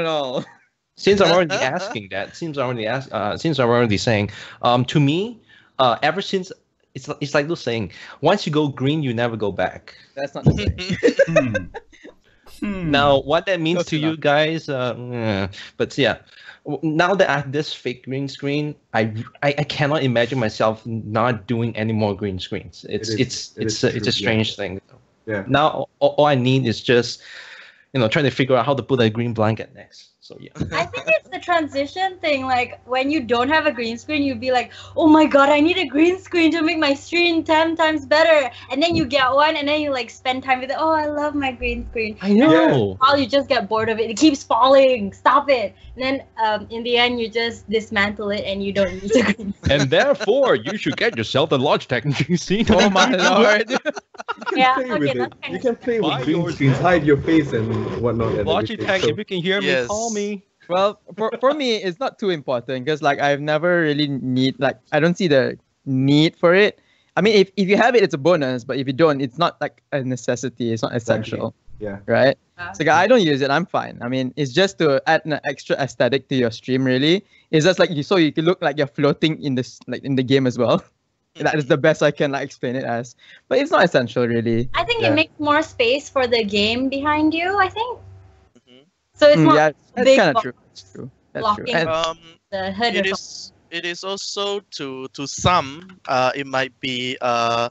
asking that, since I'm already saying, to me, ever since it's like those saying, once you go green, you never go back. That's not the same. Now, what that means Close to you enough. guys, but yeah, now that I have this fake green screen, I cannot imagine myself not doing any more green screens. It's true, a strange thing. Yeah. Now, all I need is just, trying to figure out how to put a green blanket next. So yeah. I think it's the transition thing. Like when you don't have a green screen, you'd be like, "Oh my god, I need a green screen to make my stream 10 times better." And then you get one, and then you like spend time with it. Oh, I love my green screen. I know. While you just get bored of it, it keeps falling. Stop it. And then in the end, you just dismantle it, and you don't need a green screen. And therefore, you should get yourself the Logitech green screen. Oh my lord. Yeah, Play okay, with that's it. kind You of. can play Buy with green yours. screens, hide your face and whatnot. And everything. Logitech, So- if you can hear me, Yes. call me. Well, for me, it's not too important because like I've never really I don't see the need for it. I mean, if you have it, it's a bonus, but if you don't, it's not like a necessity. It's not essential, Yeah. right? Yeah. So I don't use it. I'm fine. I mean, it's just to add an extra aesthetic to your stream. Really, it's just like you can look like you're floating in this in the game as well. That is the best I can explain it as. But it's not essential, really. I think Yeah. it makes more space for the game behind you. I think Mhm. so. It's not Yeah, that's big kind of box true. That's true. That's true. blocking And, the hood. It or is also to some it might be a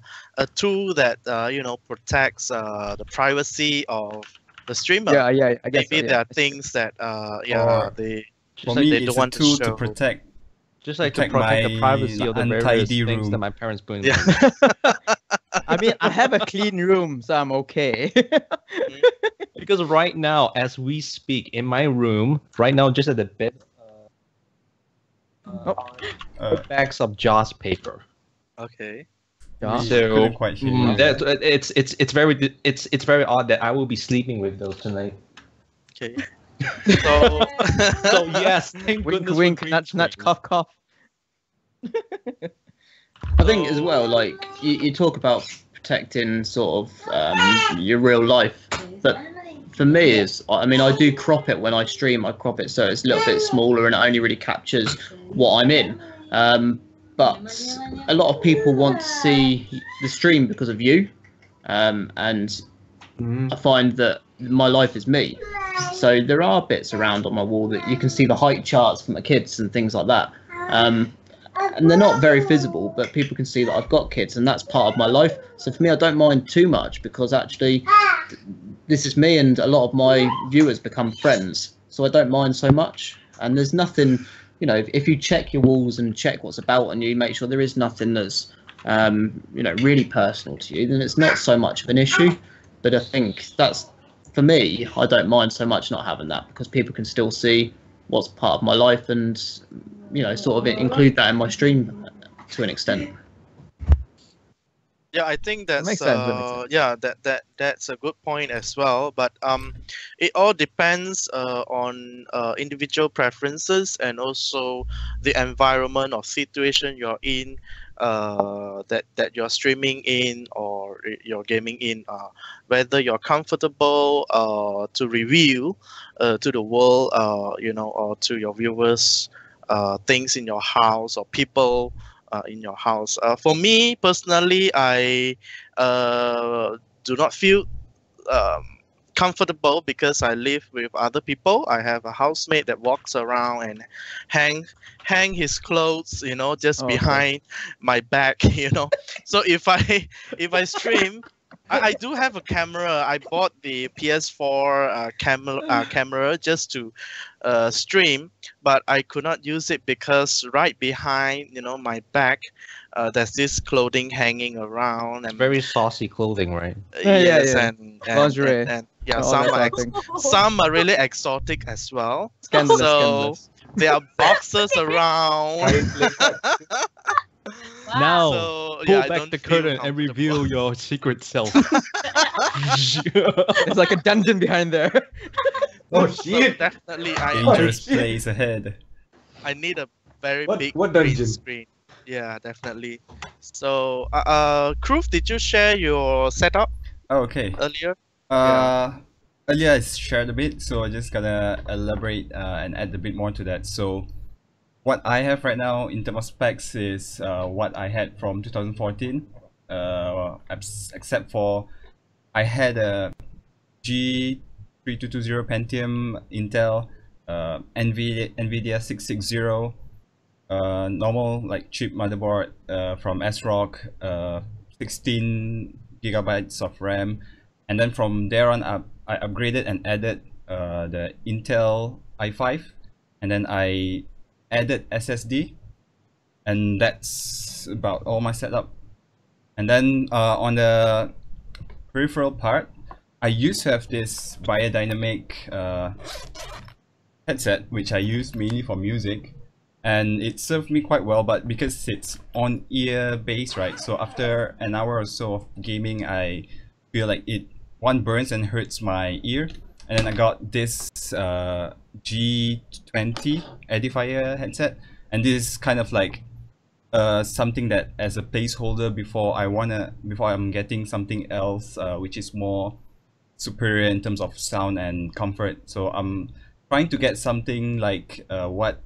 tool that protects the privacy of the streamer. yeah, I guess. Maybe so, there yeah. are things that Or- they For Just like me, they it's don't a want to tool to show. protect. Just like to Protect protect the my privacy of the various untidy things room. that my parents put in. Yeah. I mean, I have a clean room, so I'm okay. Because right now, as we speak, in my room, right now, just at the bed, Uh, bags of Jaws paper. Okay. Yeah. we So, couldn't quite hear you. it's very odd that I will be sleeping with those tonight. Okay. So So yes, thank Wink, goodness for wink, green nudge, nudge, screen. cough, cough. I think as well, like you talk about protecting sort of your real life, but for me is, I mean, I do crop it when I stream. I crop it so it's a little bit smaller and it only really captures what I'm in. But a lot of people want to see the stream because of you, and I find that my life is me. So there are bits around on my wall that you can see the height charts for my kids and things like that. And they're not very visible, but people can see that I've got kids, and that's part of my life. So for me, I don't mind too much because actually, this is me, and a lot of my viewers become friends. So I don't mind so much. And there's nothing, you know, if you check your walls and check what's about on you, make sure there is nothing that's, you know, really personal to you, then it's not so much of an issue. But I think that's, for me, I don't mind so much not having that because people can still see what's part of my life and, you know, sort of include that in my stream to an extent. yeah, I think that's makes sense, that makes sense. yeah, that's a good point as well. But it all depends on individual preferences and also the environment or situation you're in, that you're streaming in or you're gaming in, whether you're comfortable to reveal to the world, you know, or to your viewers, things in your house or people in your house. For me personally, I do not feel comfortable because I live with other people. I have a housemate that walks around and hang his clothes, you know, just Okay. behind my back, you know. So if I stream, I do have a camera. I bought the PS4 camera just to stream, but I could not use it because right behind, you know, my back, there's this clothing hanging around and Very saucy clothing, right? yes, yeah. and Lingerie. and yeah, All some that are sort of thing. some are really exotic as well. Scandalous, So scandalous. there are boxes around. Now, So pull yeah, I back don't the feel curtain and comfortable. reveal your secret self. It's like a dungeon behind there. Oh So shit! definitely, Dangerous shit. place ahead. I need a very What- big what green dungeon? screen. Yeah, definitely. So, Kroof, did you share your setup Oh, okay. earlier? Earlier I shared a bit, so I just gotta elaborate and add a bit more to that. So, what I have right now in terms of specs is what I had from 2014, except for I had a G3220 Pentium Intel, NVIDIA 660, normal like cheap motherboard from ASRock, 16 gigabytes of RAM, and then from there on up I upgraded and added the Intel i5, and then I added SSD, and that's about all my setup. And then on the peripheral part, I used to have this Biodynamic headset, which I use mainly for music, and it served me quite well. But because it's on ear based, right? So after an hour or so of gaming, I feel like it burns and hurts my ear. And then I got this G20 Edifier headset, and this is kind of like something that as a placeholder before I'm getting something else which is more superior in terms of sound and comfort. So I'm trying to get something like what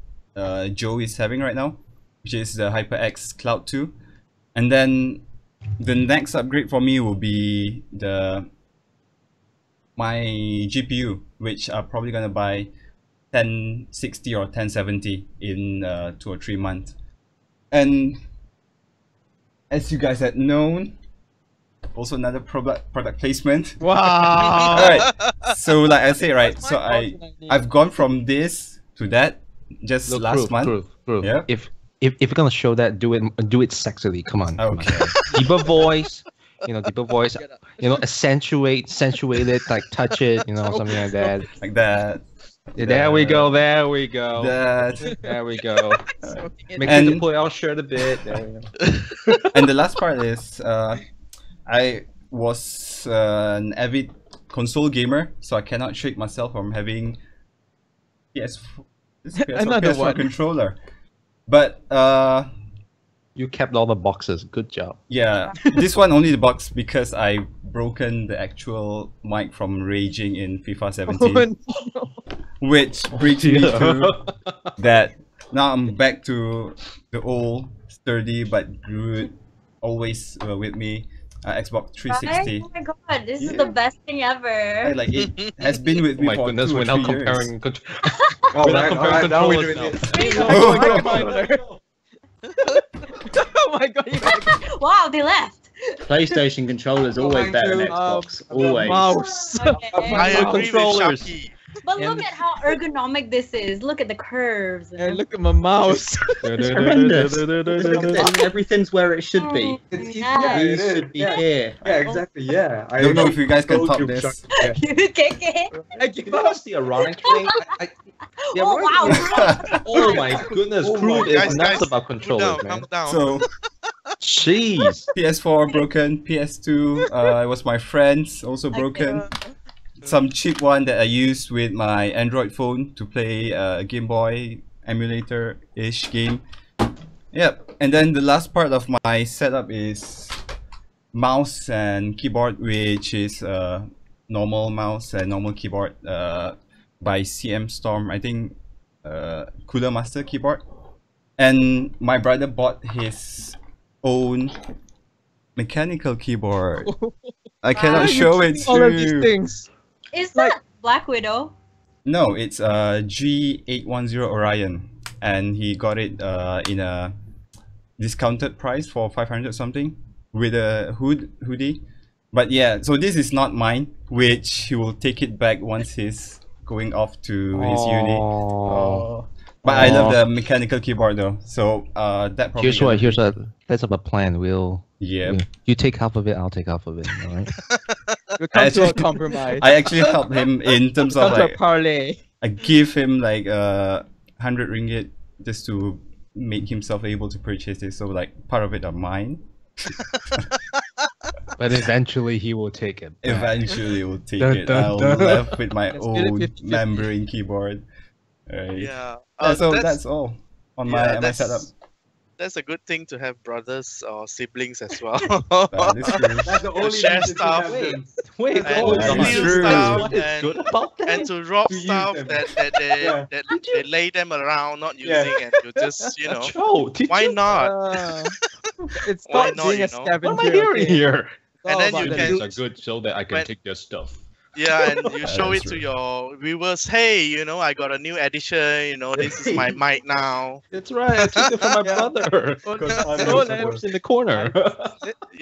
Joe is having right now, which is the HyperX Cloud 2. And then the next upgrade for me will be my GPU, which I'm probably gonna buy 1060 or 1070 in 2 or 3 months. And as you guys had known, also another product placement. Wow. Alright, so like I say, right, so I've gone from this to that just Look, last month. Proof. Yeah. If you're gonna show that, do it sexily. Come on. Okay. Deeper voice. Deeper voice. Accentuate it, like touch it. Something like that. Like that. Yeah, there we go. That. There we go. Make sure to And- pull out shirt a bit. There we go. And the last part is I was an avid console gamer, so I cannot shake myself from having PS, this PS4, Another PS4 one. controller. But You kept all the boxes. Good job. yeah, this one only the box because I broken the actual mic from raging in FIFA 17, which brings me to that. Now I'm back to the old sturdy but good, always with me, Xbox 360. Oh my god, this is Yeah. the best thing ever. Like it has been with Oh me my for goodness, 2 or we're now 3 years. comparing. All We're not right, comparing now we're controllers doing now. it. Oh my Oh, god. Oh my god, you guys. Wow, they left. PlayStation controllers Oh, always thank better than you. Xbox. The Always. mouse. Okay. I Wow. agree with Controllers. Shaki. But look at how ergonomic this is. Look at the curves. Hey, look at my mouse. It's horrendous. Everything's where it should be. It's easy. Yeah. Yeah, it These is. should be Yeah. here. Yeah, exactly. Yeah. I don't know if you guys can told top you, this. Chuck. Yeah. KK. That's the ironic thing. The Oh ironic- wow. Oh my goodness, Oh Crew my- is Guys, nuts guys, about Calm controllers, down, man. calm down. So Jeez. PS4 broken, PS2 it was my friend's also broken. Some cheap one that I used with my Android phone to play a Game Boy emulator-ish game. Yep, and then the last part of my setup is mouse and keyboard, which is normal mouse and normal keyboard by CM Storm. I think Cooler Master keyboard. And my brother bought his own mechanical keyboard. I cannot show it All to of these you. things. Is that Black Widow? No, it's G810 Orion, and he got it in a discounted price for 500 something with a hoodie. But yeah, so this is not mine, which he will take it back once he's going off to his uni. Oh. But I love the mechanical keyboard though, so that probably. Here's a let's have a plan. Yeah. You take half of it, I'll take half of it. All right. We come to a Actually- compromise. I actually helped him in terms of Come to a like parlay. I give him like 100 ringgit just to make himself able to purchase this. So like part of it are mine. But eventually he will take it. back. Eventually will take Dun, it. dun, I'll dun. left with my Let's get it old 50-50. membrane keyboard. Right. Yeah. So that's all on my yeah, setup. That's a good thing to have brothers or siblings as well. That is true. That's the only share reason to stuff. have them. Wait, And hold that on. is steal true. stuff What is and, good about that? and to rob To use stuff them. that Yeah. they lay them around not Yeah. using and you just Joe, did why you? not? It's Why called not, being you a know? scavenger. What am I hearing okay? here? It's all And then about you the can- loot. It's a good so that I can When- take their stuff. Yeah, and you show That's it to true. your viewers. Hey, I got a new edition. This is my mic now. That's right. I took it from my Yeah. brother. Because I'm Oh, the Lamb's in the corner.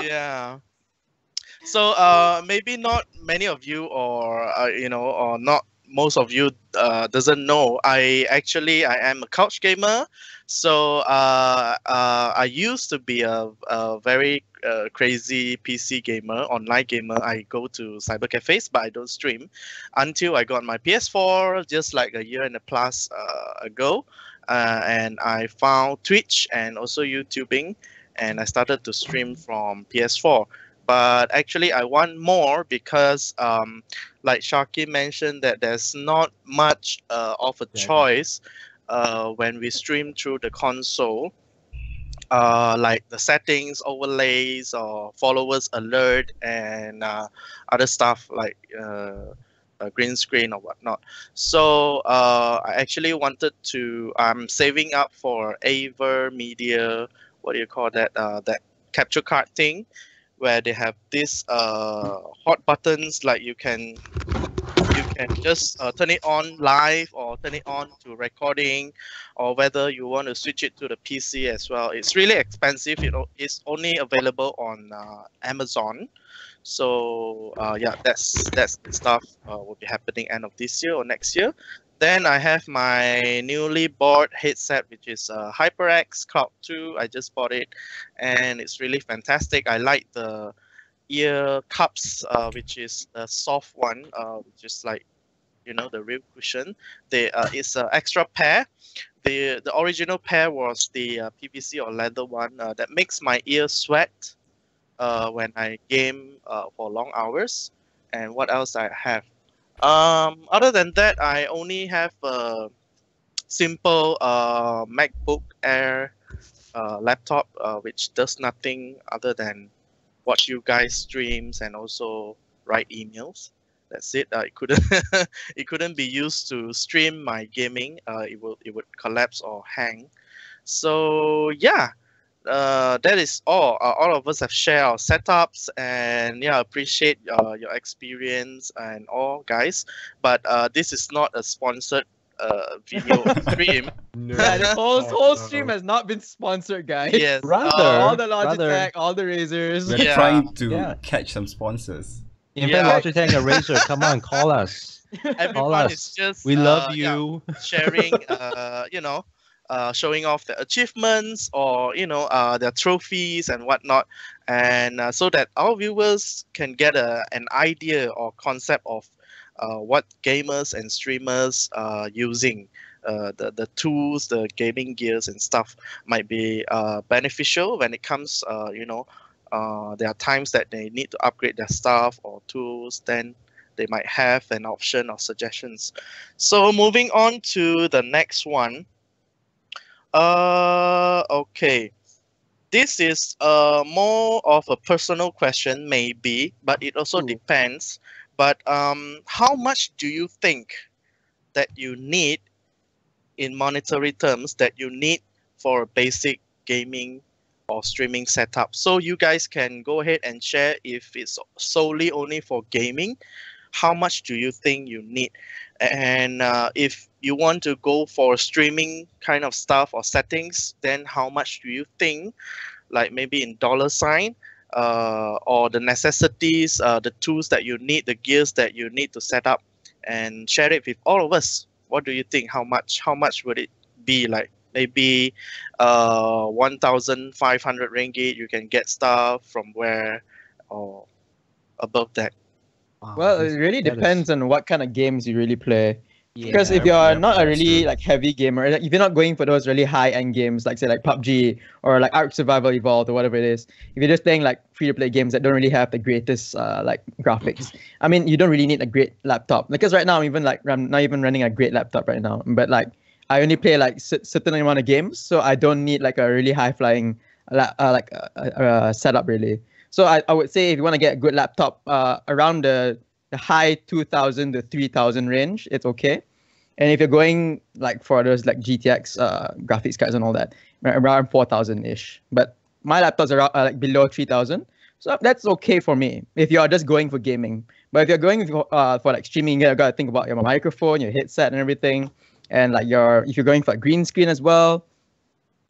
Yeah. So maybe not many of you or or not most of you doesn't know. I am a couch gamer. So I used to be a very crazy PC gamer, online gamer. I go to cyber cafes, but I don't stream until I got my PS4 just like a year and a plus ago, and I found Twitch and also YouTubing, and I started to stream from PS4. But actually, I want more because, like Sharky mentioned, that there's not much of a choice when we stream through the console. Like the settings, overlays, or followers alert, and other stuff like a green screen or whatnot. So I actually wanted to. I'm saving up for Aver Media. What do you call that? That capture card thing, where they have these hot buttons, like you can just turn it on live or turn it on to recording, or whether you want to switch it to the PC as well. It's really expensive. It's only available on Amazon. So yeah, that's the stuff will be happening end of this year or next year. Then I have my newly bought headset, which is HyperX Cloud 2. I just bought it, and it's really fantastic. I like the ear cups, which is the soft one, which is like the real cushion. It's an extra pair. The original pair was the PVC or leather one that makes my ear sweat when I game for long hours. And what else I have? Other than that, I only have a simple MacBook Air laptop, which does nothing other than watch you guys streams and also write emails. That's it. It couldn't it couldn't be used to stream my gaming. It would collapse or hang. So yeah, that is all. All of us have shared our setups, and yeah, appreciate your experience and all, guys. But this is not a sponsored video stream. No. Yeah, this whole stream has not been sponsored, guys. Yes. Rather, All the Logitech, rather- all the razors. We're Yeah. trying to Yeah. catch some sponsors. In Yeah. fact, Logitech and Razer, come on, call us. Everyone is us. just We love yeah, you. sharing, showing off their achievements or their trophies and whatnot, and so that our viewers can get an idea or concept of what gamers and streamers are using. The tools, the gaming gears and stuff might be beneficial when it comes. There are times that they need to upgrade their stuff or tools. Then they might have an option or suggestions. So moving on to the next one. Okay. This is more of a personal question, maybe, but it also depends. But how much do you think that you need in monetary terms that you need for a basic gaming or streaming setup? So you guys can go ahead and share if it's solely only for gaming. How much do you think you need? And if you want to go for streaming kind of stuff or settings, then how much do you think, like maybe in dollar sign, or the necessities, the tools that you need, the gears that you need to set up, and share it with all of us? What do you think? How much would it be? Like maybe 1,500 ringgit, you can get stuff from where, or above that? Well, it really depends on what kind of games you really play. Because Yeah, if you're yeah, not a that's really true. like heavy gamer, like, if you're not going for those really high-end games, like say like PUBG or like Ark Survival Evolved or whatever it is, if you're just playing like free-to-play games that don't really have the greatest like graphics, I mean, you don't really need a great laptop. Because right now I'm not even running a great laptop right now, but like I only play like certain amount of games, so I don't need like a really high-flying setup really. So I would say if you want to get a good laptop around the high 2,000 to 3,000 range, it's okay. And if you're going like for those like GTX graphics cards and all that, around 4,000 ish. But my laptop's around like below 3,000, so that's okay for me if you are just going for gaming. But if you're going for like streaming, you gotta think about your microphone, your headset, and everything, and like if you're going for a green screen as well.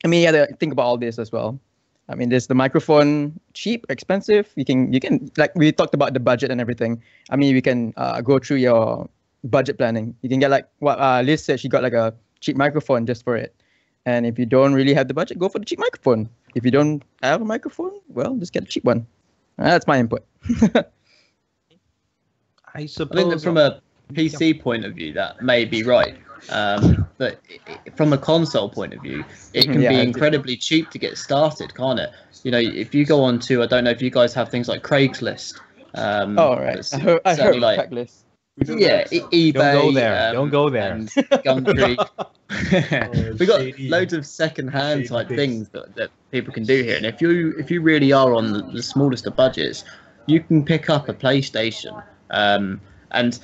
I mean, you gotta think about all this as well. I mean, there's the microphone, cheap, expensive. You can like we talked about the budget and everything. I mean, we can go through your budget planning. You can get like what Liz said. She got like a cheap microphone just for it. And if you don't really have the budget, go for the cheap microphone. If you don't have a microphone, well, just get a cheap one. That's my input. I I suppose think that from a PC point of view, that may be right. But from a console point of view, it can Yeah, be I do. incredibly cheap to get started, can't it? You know, if you go on to, I don't know if you guys have things like Craigslist. Oh, right. but I heard certainly like, checklist. yeah, eBay. Don't go there. Don't go there. And Gumtree. We got shady. loads of second-hand Shady type bits. things that people can do here. And if you really are on the smallest of budgets, you can pick up a PlayStation. And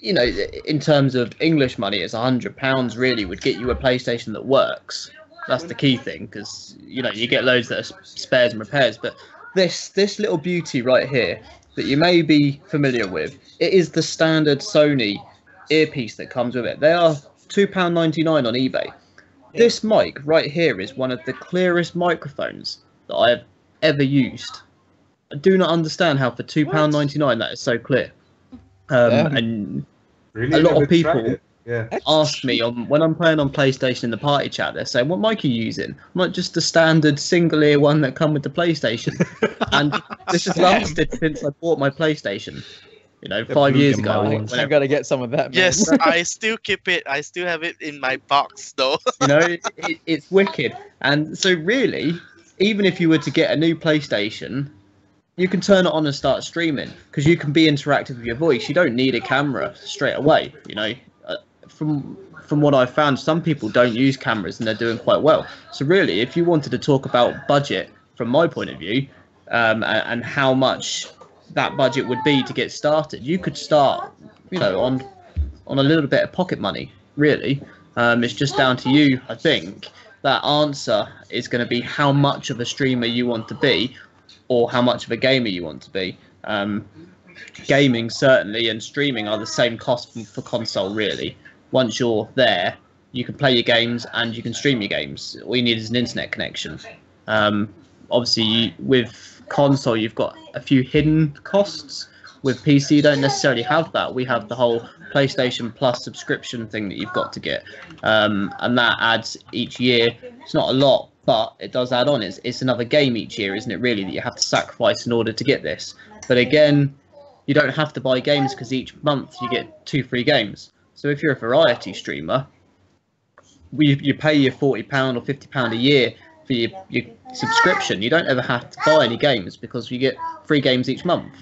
you know, in terms of English money, it's £100 really would get you a PlayStation that works. That's the key thing, because you know you get loads that are spares and repairs. But this little beauty right here that you may be familiar with, it is the standard Sony earpiece that comes with it. They are £2.99 on eBay. This mic right here is one of the clearest microphones that I have ever used. I do not understand how for £2.99 that is so clear. Damn. And Really, a lot never of people tried it. Yeah. ask me when I'm playing on PlayStation in the party chat, they're saying, "What mic are you using?" I'm like, "Just the standard single ear one that come with the PlayStation." And this has lasted since I bought my PlayStation. You know, 5 blew years your ago. mind. I Whenever, gotta get some of that. Man. Yes, I still keep it. I still have it in my box though. you know, it's wicked. And so really, even if you were to get a new PlayStation, you can turn it on and start streaming because you can be interactive with your voice. You don't need a camera straight away. You know, from what I've found, some people don't use cameras and they're doing quite well. So really, if you wanted to talk about budget from my point of view, and how much that budget would be to get started, you could start, you know, on a little bit of pocket money. Really, it's just down to you. I think that answer is going to be how much of a streamer you want to be, or how much of a gamer you want to be. Gaming certainly and streaming are the same cost for console really. Once you're there, you can play your games and you can stream your games. All you need is an internet connection. Obviously, with console, you've got a few hidden costs. With PC, you don't necessarily have that. We have the whole PlayStation Plus subscription thing that you've got to get, and that adds each year. It's not a lot, but it does add on. It's another game each year, isn't it, really, that you have to sacrifice in order to get this. But again, you don't have to buy games because each month you get 2 free games. So if you're a variety streamer, you pay your £40 or £50 a year for your subscription. You don't ever have to buy any games because you get free games each month.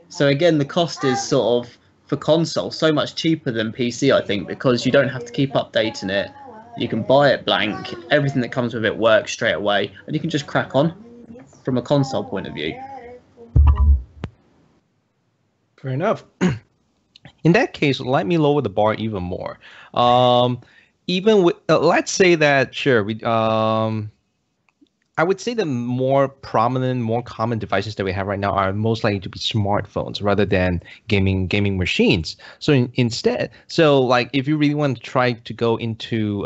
So again, the cost is sort of, for console, so much cheaper than PC, I think, because you don't have to keep updating it. You can buy it blank. Everything that comes with it works straight away, and you can just crack on from a console point of view. Fair enough. In that case, let me lower the bar even more. Even with, let's say that, sure, I would say the more prominent, more common devices that we have right now are most likely to be smartphones rather than gaming machines. So instead, like if you really want to try to go into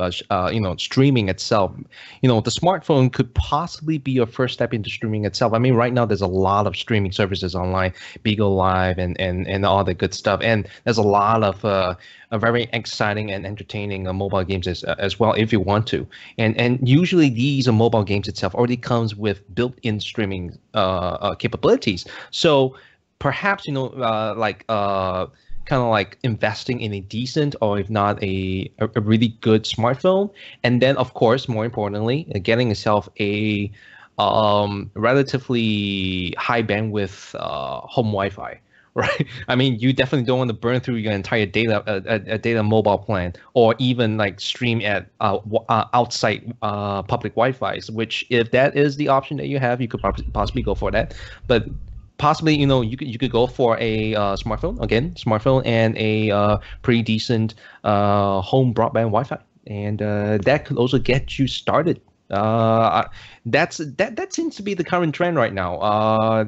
streaming itself, the smartphone could possibly be your first step into streaming itself. I mean, right now there's a lot of streaming services online, Bigo Live and all the good stuff, and there's a lot of very exciting and entertaining mobile games as well if you want to. And usually these mobile games itself already comes with built-in streaming capabilities. So perhaps kind of like investing in a decent, or if not a really good smartphone, and then of course more importantly getting yourself a relatively high bandwidth home Wi-Fi. Right. I mean, you definitely don't want to burn through your entire data mobile plan, or even like stream at outside public Wi-Fi's. Which, if that is the option that you have, you could possibly go for that. But possibly, you could go for a smartphone and a pretty decent home broadband Wi-Fi, and that could also get you started. That seems to be the current trend right now.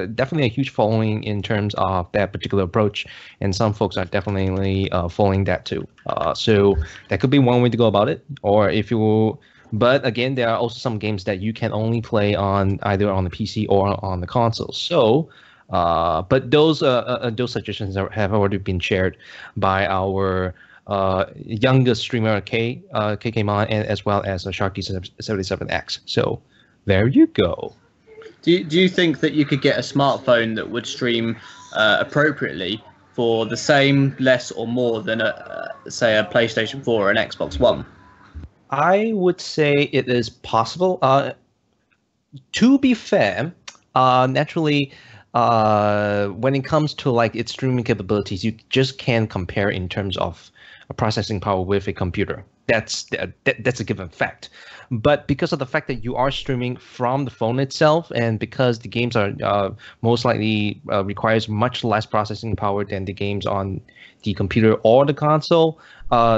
Definitely a huge following in terms of that particular approach, and some folks are definitely following that too. So that could be one way to go about it. Or if you, but again, there are also some games that you can only play on either on the PC or on the console. So, but those suggestions have already been shared by our youngest streamer KKMon, and as well as Sharky77X. So there you go. Do you think that you could get a smartphone that would stream appropriately for the same, less or more than say a PlayStation 4 or an Xbox One? I would say it is possible. To be fair, naturally, when it comes to like its streaming capabilities, you just can't compare in terms of processing power with a computer. That's a given fact. But because of the fact that you are streaming from the phone itself, and because the games are most likely requires much less processing power than the games on the computer or the console,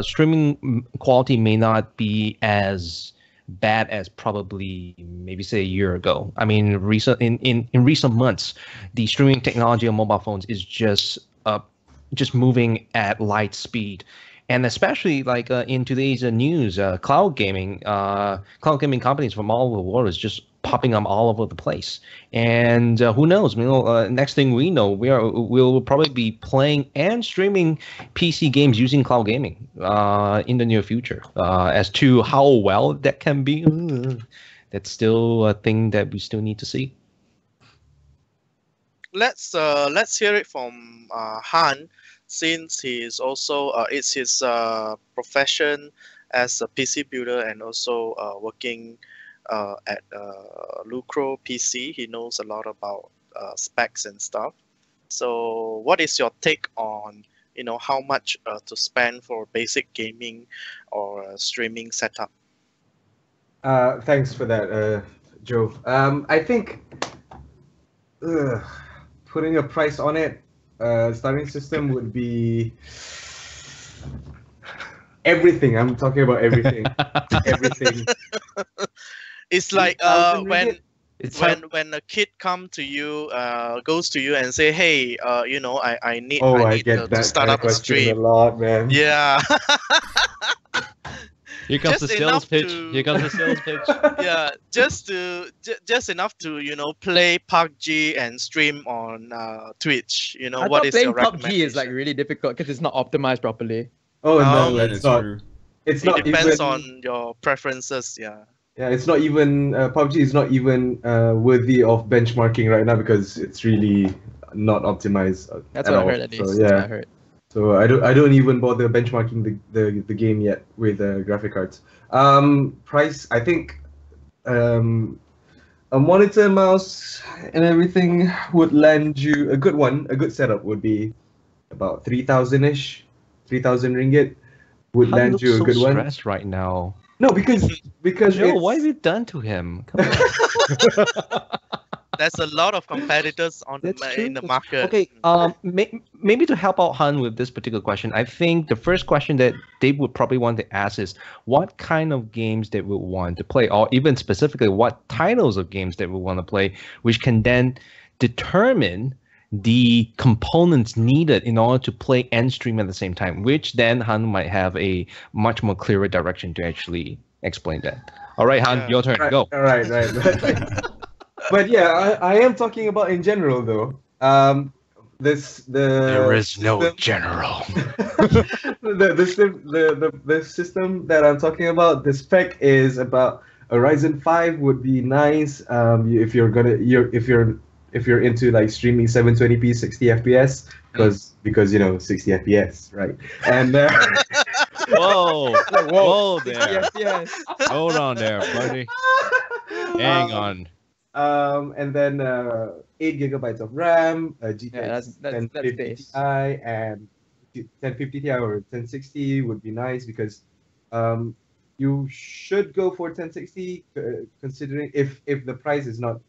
streaming quality may not be as bad as probably maybe say a year ago. I mean, in recent months, the streaming technology on mobile phones is just moving at light speed. And especially like in today's news, cloud gaming companies from all over the world is just popping up all over the place. And who knows? Next thing we know, we'll probably be playing and streaming PC games using cloud gaming in the near future. As to how well that can be, that's still a thing that we still need to see. Let's hear it from Han, since he is also it's his profession as a PC builder and also working at Lucro PC. He knows a lot about specs and stuff. So, what is your take on how much to spend for basic gaming or streaming setup? Thanks for that, Joe. I think putting a price on it, starting system would be everything. I'm talking about everything. Everything. It's like 3,000 when ringgit? It's when a kid come to you, goes to you and say, "Hey, I need Oh, I I need get to that start kind up of a question stream." a lot, man. Yeah. Here comes Just the sales enough pitch. to- Here comes the sales pitch. Yeah, just enough to play PUBG and stream on Twitch. I What thought is playing your PUBG is recommendation? like really difficult because it's not optimized properly. Oh no, That it's is not. true. It's It not depends even. on your preferences. Yeah. Yeah, it's not even. PUBG is not even worthy of benchmarking right now because it's really not optimized That's at what I all. heard at least. So That's what I yeah, heard. so I don't even bother benchmarking the game yet with graphic cards. Price, I think, a monitor, mouse, and everything would land you a good one. A good setup would be about 3,000 ish, 3,000 ringgit would Han land looks you a so good one. stressed right now. No, because Joe, it's, what have you done to him? Come on. There's a lot of competitors on That's true. in the That's- market. Okay, maybe to help out Han with this particular question, I think the first question that they would probably want to ask is what kind of games they would want to play, or even specifically what titles of games they would want to play, which can then determine the components needed in order to play and stream at the same time, which then Han might have a much more clearer direction to actually explain that. All right, Han, Yeah. your turn. Right, Go. right. But yeah, I am talking about in general though. There is no system- general. the system that I'm talking about, the spec is about a Ryzen 5 would be nice. If you're into like streaming 720p 60 fps because 60 fps, right? And Whoa, whoa there. Yes, yes. Hold on there, buddy. Hang on. And then 8 gigabytes of RAM, a GTX Yeah, that's 1050 base. Ti and 1050 Ti or 1060 would be nice because you should go for 1060 considering if the price is not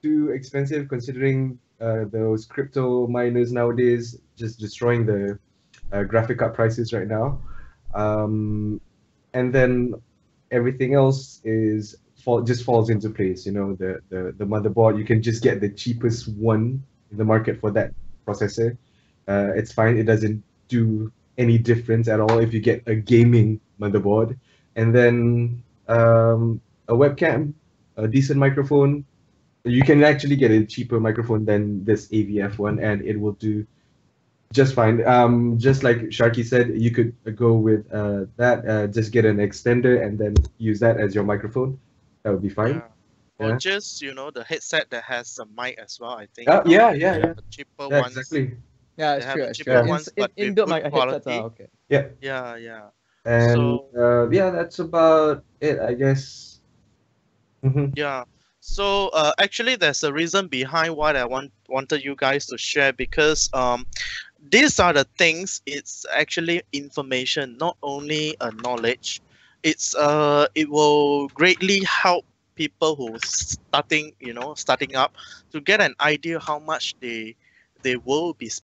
too expensive, considering those crypto miners nowadays just destroying the graphic card prices right now. And then everything else just falls into place. The motherboard, you can just get the cheapest one in the market for that processor. It's fine. It doesn't do any difference at all if you get a gaming motherboard. And then a webcam, a decent microphone. You can actually get a cheaper microphone than this AVF one, and it will do just fine. Just like Sharky said, you could go with that. Just get an extender and then use that as your microphone. That would be fine. Or Yeah. just the headset that has a mic as well. I think. Yeah. The cheaper Yeah, ones. exactly. Yeah, They it's have true. the It's cheaper true. ones, but with Inbuilt good headsets are quality. okay. Yeah. And So- yeah, that's about it, I guess. Mhm. Yeah. So actually, there's a reason behind what I wanted you guys to share because these are the things. It's actually information, not only knowledge. It will greatly help people who starting up to get an idea how much they will be